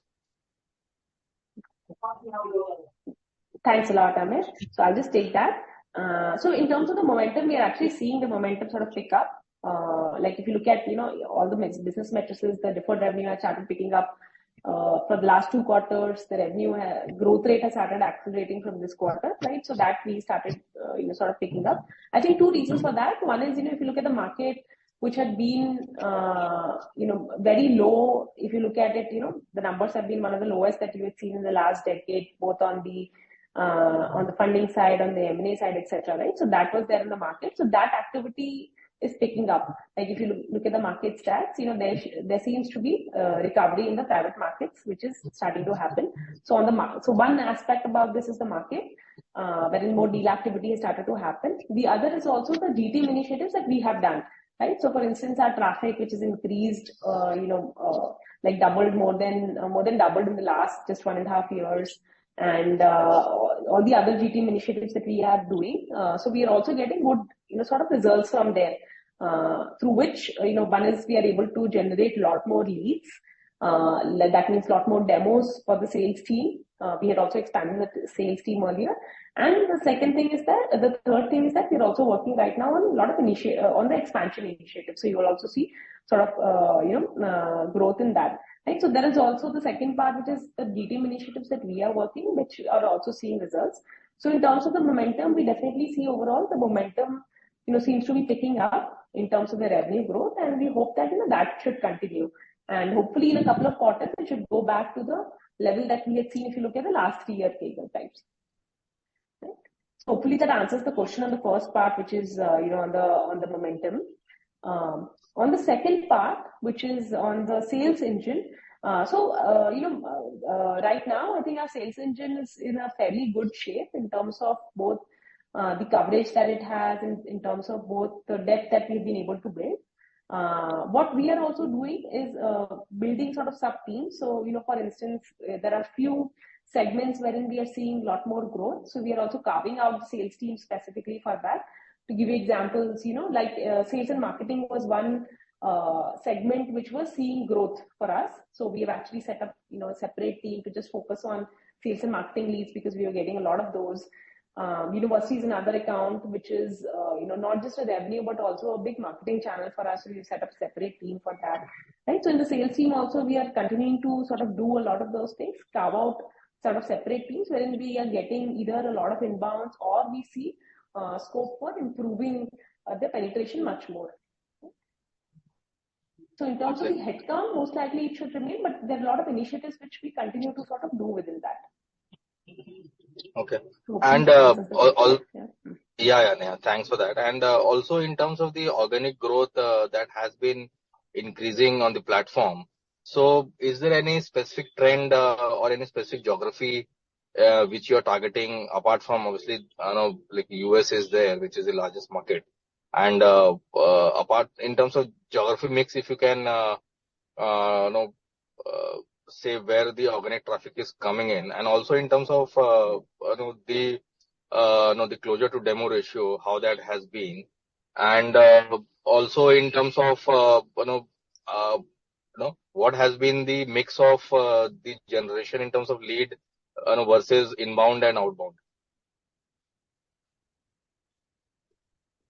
Thanks a lot, Amit. So I'll just take that. So in terms of the momentum, we are actually seeing the momentum sort of pick up. Like if you look at, all the business metrics, the deferred revenue has started picking up. For the last 2 quarters, the revenue growth rate has started accelerating from this quarter, right? So that we started, sort of picking up. I think 2 reasons for that. One is, if you look at the market, which had been, very low. If you look at it, the numbers have been one of the lowest that you had seen in the last decade, both on the funding side, on the M&A side, etc. Right? So that was there in the market. So that activity is picking up. Like if you look at the market stats, there seems to be recovery in the private markets, which is starting to happen. So one aspect about this is the market, wherein more deal activity has started to happen. The other is also the GTM initiatives that we have done. Right. So, for instance, our traffic, which is increased, like doubled, more than doubled in the last just 1.5 years, and all the other GTM initiatives that we are doing. So we are also getting good, sort of results from there, through which, one is we are able to generate a lot more leads. That means a lot more demos for the sales team. We had also expanded the sales team earlier. And the third thing is that we're also working right now on a lot of on the expansion initiatives. So you will also see sort of, growth in that. Right. So there is also the second part, which is the GTM initiatives that we are working, which are also seeing results. So in terms of the momentum, we definitely see overall the momentum, seems to be picking up in terms of the revenue growth, and we hope that, that should continue. And hopefully in a couple of quarters, it should go back to the level that we had seen if you look at the last 3-year CAGR types. Right? So hopefully that answers the question on the first part, which is on the momentum. On the second part, which is on the sales engine. Right now I think our sales engine is in a fairly good shape in terms of both the coverage that it has, in terms of both the depth that we've been able to build. What we are also doing is building sort of sub teams. So, for instance, there are few segments wherein we are seeing a lot more growth. So we are also carving out the sales team specifically for that. To give you examples, like sales and marketing was one segment which was seeing growth for us. So we have actually set up, a separate team to just focus on sales and marketing leads because we are getting a lot of those. University is another account which is not just a revenue but also a big marketing channel for us. So we've set up a separate team for that. Right. So in the sales team also we are continuing to sort of do a lot of those things, carve out sort of separate teams wherein we are getting either a lot of inbounds or we see scope for improving the penetration much more. So in terms of the headcount, most likely it should remain, but there are a lot of initiatives which we continue to sort of do within that. Okay. So And yeah. Thanks for that. And also in terms of the organic growth that has been increasing on the platform. So is there any specific trend or any specific geography which you are targeting apart from obviously, like US is there, which is the largest market. And apart in terms of geography mix, if you can, say where the organic traffic is coming in, and also in terms of the closure to demo ratio, how that has been, and also in terms of what has been the mix of the generation in terms of lead versus inbound and outbound.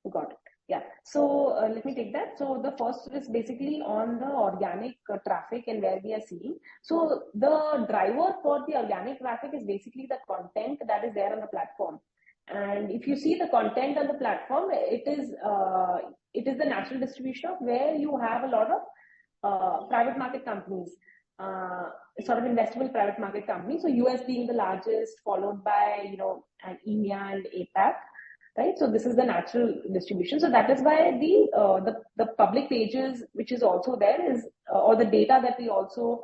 Got it. Yeah. So let me take that. So the first is basically on the organic traffic and where we are seeing. So the driver for the organic traffic is basically the content that is there on the platform. And if you see the content on the platform, it is the natural distribution of where you have a lot of private market companies, sort of investable private market companies. So US being the largest, followed by and EMEA and APAC. Right, so this is the natural distribution. So that is why the public pages, which is also there, is or the data that we also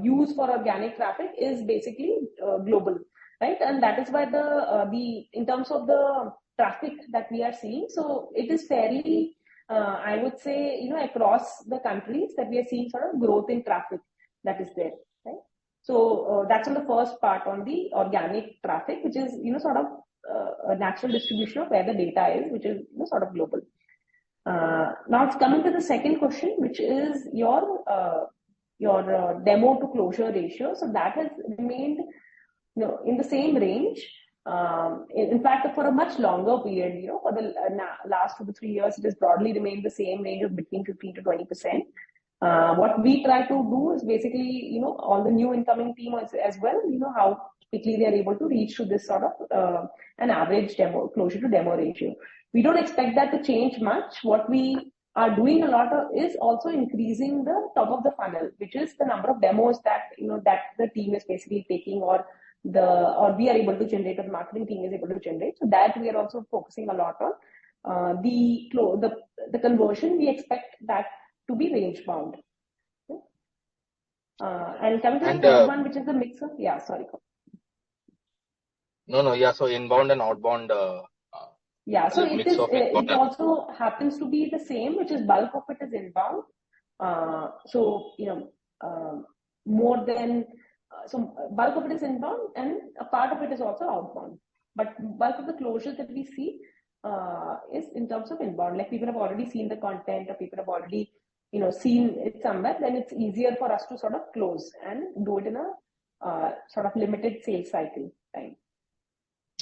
use for organic traffic is basically global, right? And that is why the in terms of the traffic that we are seeing, so it is fairly, I would say, across the countries that we are seeing sort of growth in traffic that is there, right? So that's on the first part on the organic traffic, which is sort of a natural distribution of where the data is, which is sort of global. Now it's coming to the second question, which is your demo to closure ratio. So that has remained in the same range. In fact, for a much longer period, for the last 2 to 3 years, it has broadly remained the same range of between 15 to 20%. What we try to do is basically, all the new incoming team as well, how quickly they are able to reach to this sort of an average demo closure to demo ratio. We don't expect that to change much. What we are doing a lot of is also increasing the top of the funnel, which is the number of demos that that the team is basically taking, or we are able to generate, or the marketing team is able to generate. So that we are also focusing a lot on. The conversion, we expect that to be range bound. And coming to the third one, which is the mixer. Yeah, sorry. So inbound and outbound. So it also happens to be the same, which is bulk of it is inbound. More than bulk of it is inbound, and a part of it is also outbound. But bulk of the closures that we see is in terms of inbound. Like people have already seen the content, or people have already seen it somewhere. Then it's easier for us to sort of close and do it in a sort of limited sales cycle time.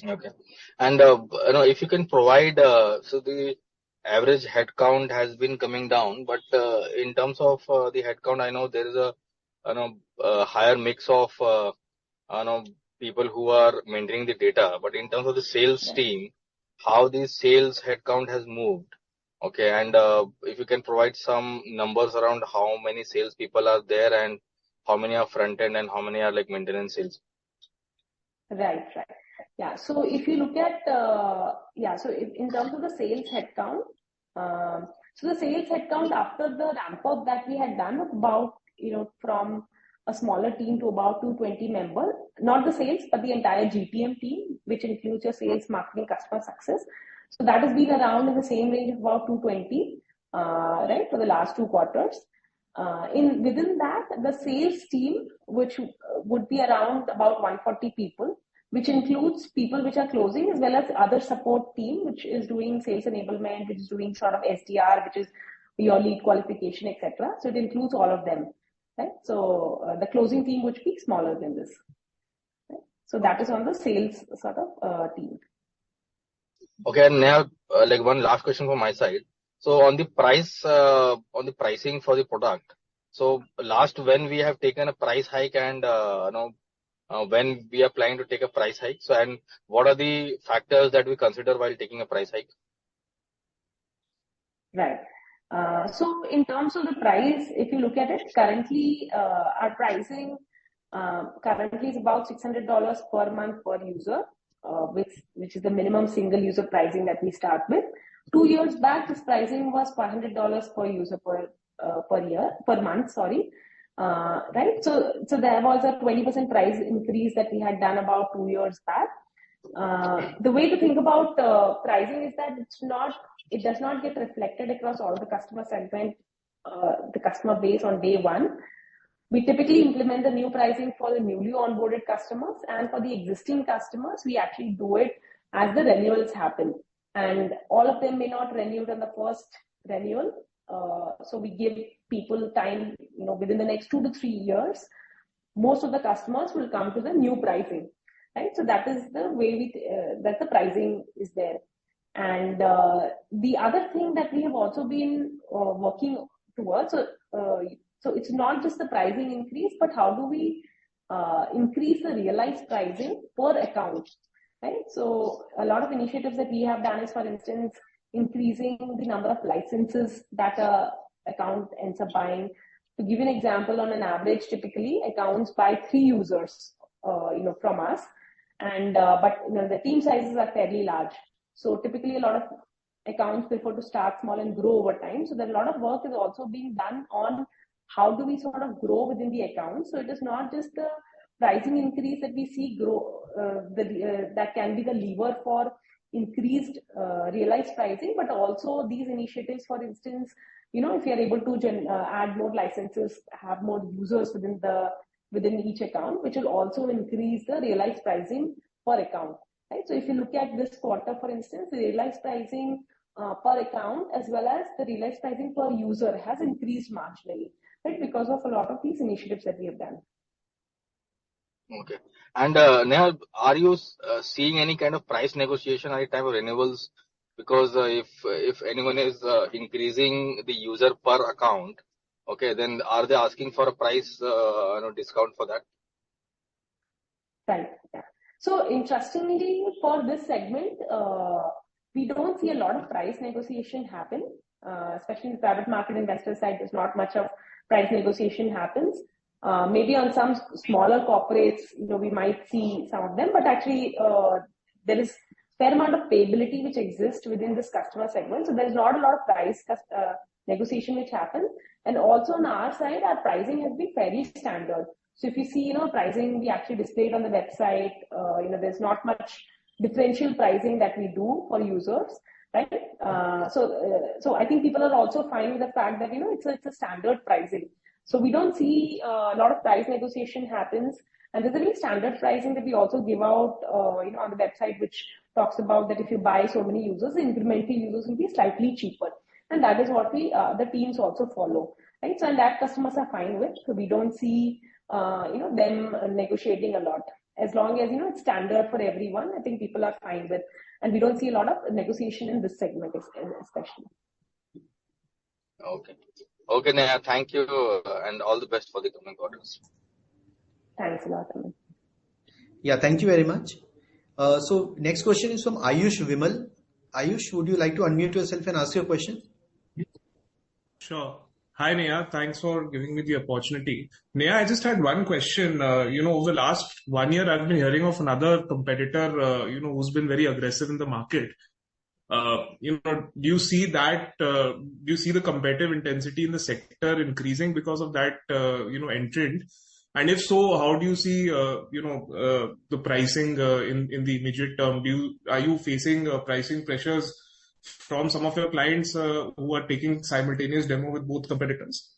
Okay. And if you can provide, so the average headcount has been coming down, but in terms of the headcount, I know there is a higher mix of people who are maintaining the data. But in terms of the sales team, how the sales headcount has moved Okay, and if you can provide some numbers around how many sales people are there and how many are front end and how many are like maintenance sales. Right. Yeah. So if you look at, so in terms of the sales headcount, so the sales headcount after the ramp up that we had done about, from a smaller team to about 220 members, not the sales, but the entire GTM team, which includes your sales, marketing, customer success. So that has been around in the same range of about 220, right, for the last 2 quarters. Within that, the sales team, which would be around about 140 people, which includes people which are closing as well as other support team, which is doing sales enablement, which is doing sort of SDR, which is your lead qualification, etc. So it includes all of them, right? So the closing team would be smaller than this. Right? So that is on the sales sort of team. Okay, and now like one last question from my side. So on the pricing for the product. So when we have taken a price hike and when we are planning to take a price hike. So and what are the factors that we consider while taking a price hike? Right. So in terms of the price, if you look at it, currently our pricing currently is about $600 per month per user, which is the minimum single user pricing that we start with. 2 years back, this pricing was $500 per user per month. Sorry, right. So there was a 20% price increase that we had done about 2 years back. The way to think about pricing is that it does not get reflected across all the customer segment, the customer base on day one. We typically implement the new pricing for the newly onboarded customers, and for the existing customers, we actually do it as the renewals happen. And all of them may not renew on the first renewal. So we give people time, within the next 2 to 3 years, most of the customers will come to the new pricing, right? So that is the way that the pricing is there. And the other thing that we have also been working towards, so it's not just the pricing increase, but how do we increase the realized pricing per account, right? So a lot of initiatives that we have done is, for instance, increasing the number of licenses that a account ends up buying. To give an example, on an average, typically accounts buy 3 users, from us, and but the team sizes are fairly large. So typically, a lot of accounts prefer to start small and grow over time. So there a lot of work is also being done on how do we sort of grow within the account. So it is not just the pricing increase that we see grow, that can be the lever for increased realized pricing, but also these initiatives, for instance, if you are able to add more licenses, have more users within each account, which will also increase the realized pricing per account. Right? So if you look at this quarter, for instance, the realized pricing per account as well as the realized pricing per user has increased marginally, right? Because of a lot of these initiatives that we have done. Okay. And now, are you seeing any kind of price negotiation at the time of renewals? Because if anyone is increasing the user per account, okay, then are they asking for a price discount for that? Right. Yeah. So interestingly, for this segment, we don't see a lot of price negotiation happen, especially in the private market investor side. There's not much of price negotiation happens. Maybe on some smaller corporates, we might see some of them, but actually there is fair amount of payability which exists within this customer segment. So there's not a lot of price negotiation which happens. And also on our side, our pricing has been fairly standard. So if you see, pricing we actually displayed on the website, there's not much differential pricing that we do for users, right? So I think people are also fine with the fact that, it's a standard pricing. So we don't see a lot of price negotiation happens. And there's a very standard pricing that we also give out, on the website, which talks about that if you buy so many users, the incremental users will be slightly cheaper. And that is what the teams also follow, right? So, and that customers are fine with. So we don't see, them negotiating a lot. As long as, it's standard for everyone, I think people are fine with. And we don't see a lot of negotiation in this segment, especially. Okay. Okay, Neha, thank you and all the best for the coming quarters. Thanks a lot, Aman. Yeah, thank you very much. So next question is from Ayush Vimal. Ayush, would you like to unmute yourself and ask your question? Sure. Hi, Neha. Thanks for giving me the opportunity. Neha, I just had one question. Over the last 1 year, I've been hearing of another competitor, who's been very aggressive in the market. Do you see that, do you see the competitive intensity in the sector increasing because of that, entrant? And if so, how do you see, the pricing in the immediate term? Are you facing pricing pressures from some of your clients who are taking simultaneous demo with both competitors?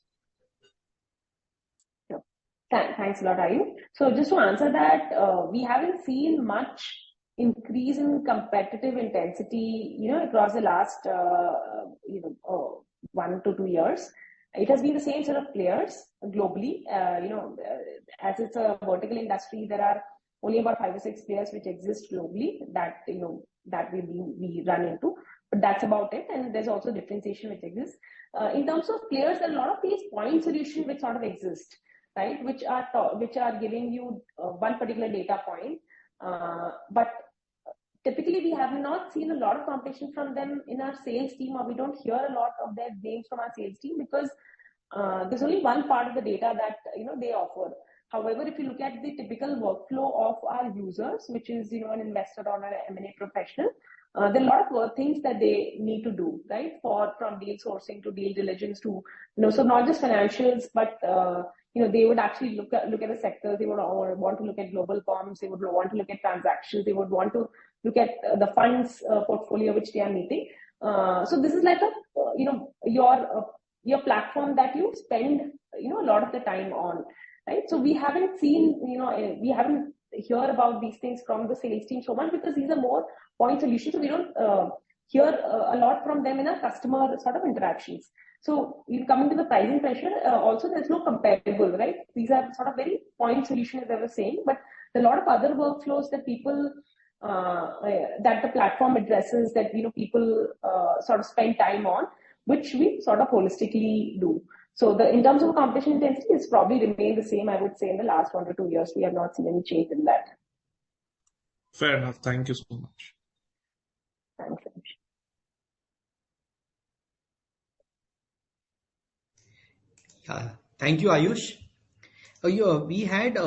Sure. Thanks a lot, Ayu. So just to answer that, we haven't seen much increase in competitive intensity, across the last, 1 to 2 years. It has been the same set of players globally. As it's a vertical industry, there are only about 5 or 6 players which exist globally that we run into. But that's about it. And there's also differentiation which exists. In terms of players, there are a lot of these point solutions which sort of exist, right? Which are giving you one particular data point. But typically, we have not seen a lot of competition from them in our sales team, or we don't hear a lot of their names from our sales team because there's only one part of the data that they offer. However, if you look at the typical workflow of our users, which is an investor or an M&A professional, there are a lot of things that they need to do, right? From deal sourcing to deal diligence to so not just financials, but they would actually look at the sector. They would want to look at global comms. They would want to look at transactions. They would want to look at the funds portfolio which they are meeting. So this is like your platform that you spend a lot of the time on, right? So we haven't seen we haven't hear about these things from the sales team so much because these are more point solutions. So we don't hear a lot from them in our customer sort of interactions. So coming to the pricing pressure, also there's no comparable, right? These are sort of very point solutions, as I was saying, but there are a lot of other workflows that people that the platform addresses that people sort of spend time on, which we sort of holistically do. So in terms of competition intensity, it's probably remained the same. I would say in the last 1 to 2 years, we have not seen any change in that. Fair enough. Thank you so much. Thanks. Thank you, Ayush. We had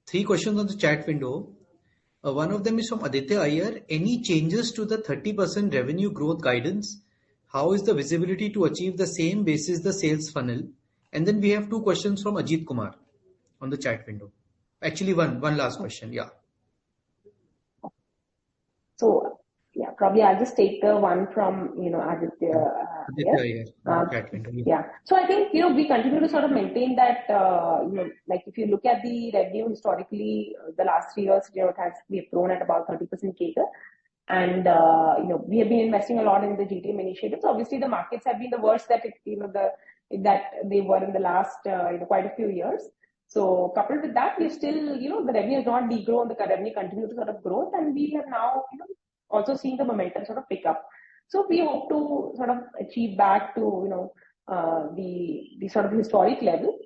3 questions on the chat window. One of them is from Aditya Iyer. Any changes to the 30% revenue growth guidance? How is the visibility to achieve the same basis the sales funnel? And then we have 2 questions from Ajit Kumar on the chat window. Actually, one last question. Yeah. So yeah, probably I'll just take the one from Aditya. Chat window. Yeah. So I think we continue to sort of maintain that like if you look at the revenue historically, the last 3 years, we have grown at about 30% CAGR. And we have been investing a lot in the GTM initiatives. Obviously, the markets have been the worst that that they were in the last quite a few years. So coupled with that, we still the revenue has not degrown. The revenue continues to sort of grow, and we have now also seen the momentum sort of pick up. So we hope to sort of achieve back to the sort of historic level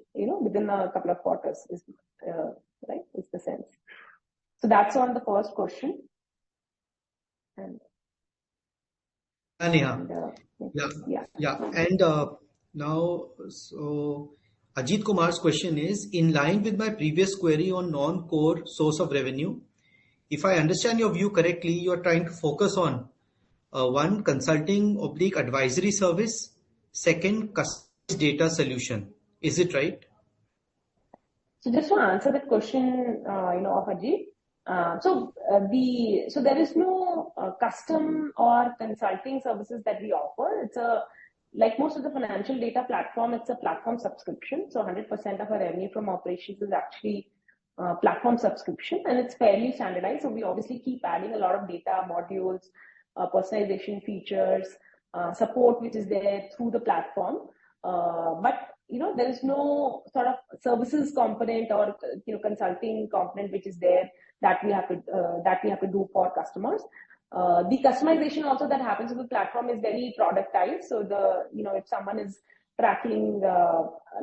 within a couple of quarters is the sense. So that's on the first question. And now, so Ajit Kumar's question is, in line with my previous query on non-core source of revenue, if I understand your view correctly, you are trying to focus on one, consulting/advisory service, second, customized data solution. Is it right? So just to answer that question, of Ajit, so there is no custom or consulting services that we offer. It's like most of the financial data platform, it's a platform subscription. So 100% of our revenue from operations is actually platform subscription, and it's fairly standardized. So we obviously keep adding a lot of data modules, personalization features, support which is there through the platform. But there is no sort of services component or consulting component which is there that we have to do for customers. The customization also that happens with the platform is very productized. So if someone is tracking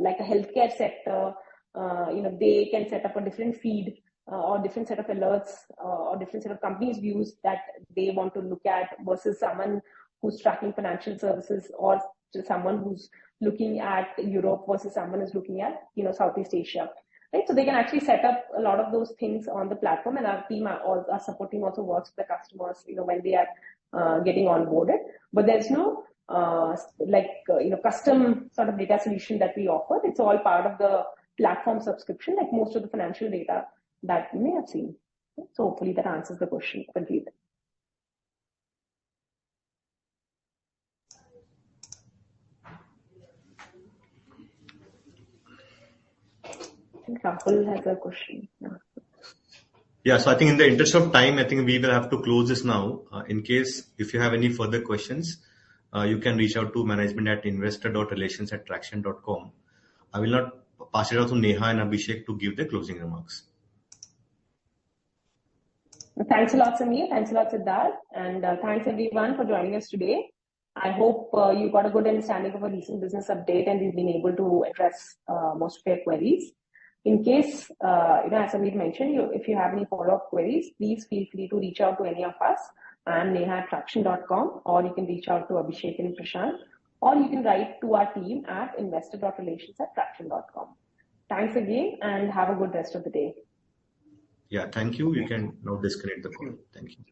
like a healthcare sector, they can set up a different feed or different set of alerts or different set of companies' views that they want to look at versus someone who's tracking financial services or someone who's looking at Europe versus someone who's looking at, Southeast Asia. Right? So they can actually set up a lot of those things on the platform, and our team, our support team also works with the customers, when they are getting onboarded. But there's no custom sort of data solution that we offer. It's all part of the platform subscription, like most of the financial data that you may have seen. So hopefully that answers the question completely. I think Rahul has a question. Yeah, so I think in the interest of time, I think we will have to close this now. In case if you have any further questions, you can reach out to management at investor.relations@tracxn.com. I will not pass it out to Neha and Abhishek to give the closing remarks. Thanks a lot, Samir. Thanks a lot, Siddharth. And thanks everyone for joining us today. I hope you got a good understanding of a recent business update and we've been able to address most of your queries. In case, as Samir mentioned, if you have any follow-up queries, please feel free to reach out to any of us. I'm Neha at Tracxn.com, or you can reach out to Abhishek and Prashant, or you can write to our team at investor.relations@Tracxn.com. Thanks again and have a good rest of the day. Yeah, thank you. You can now disconnect the call. Thank you.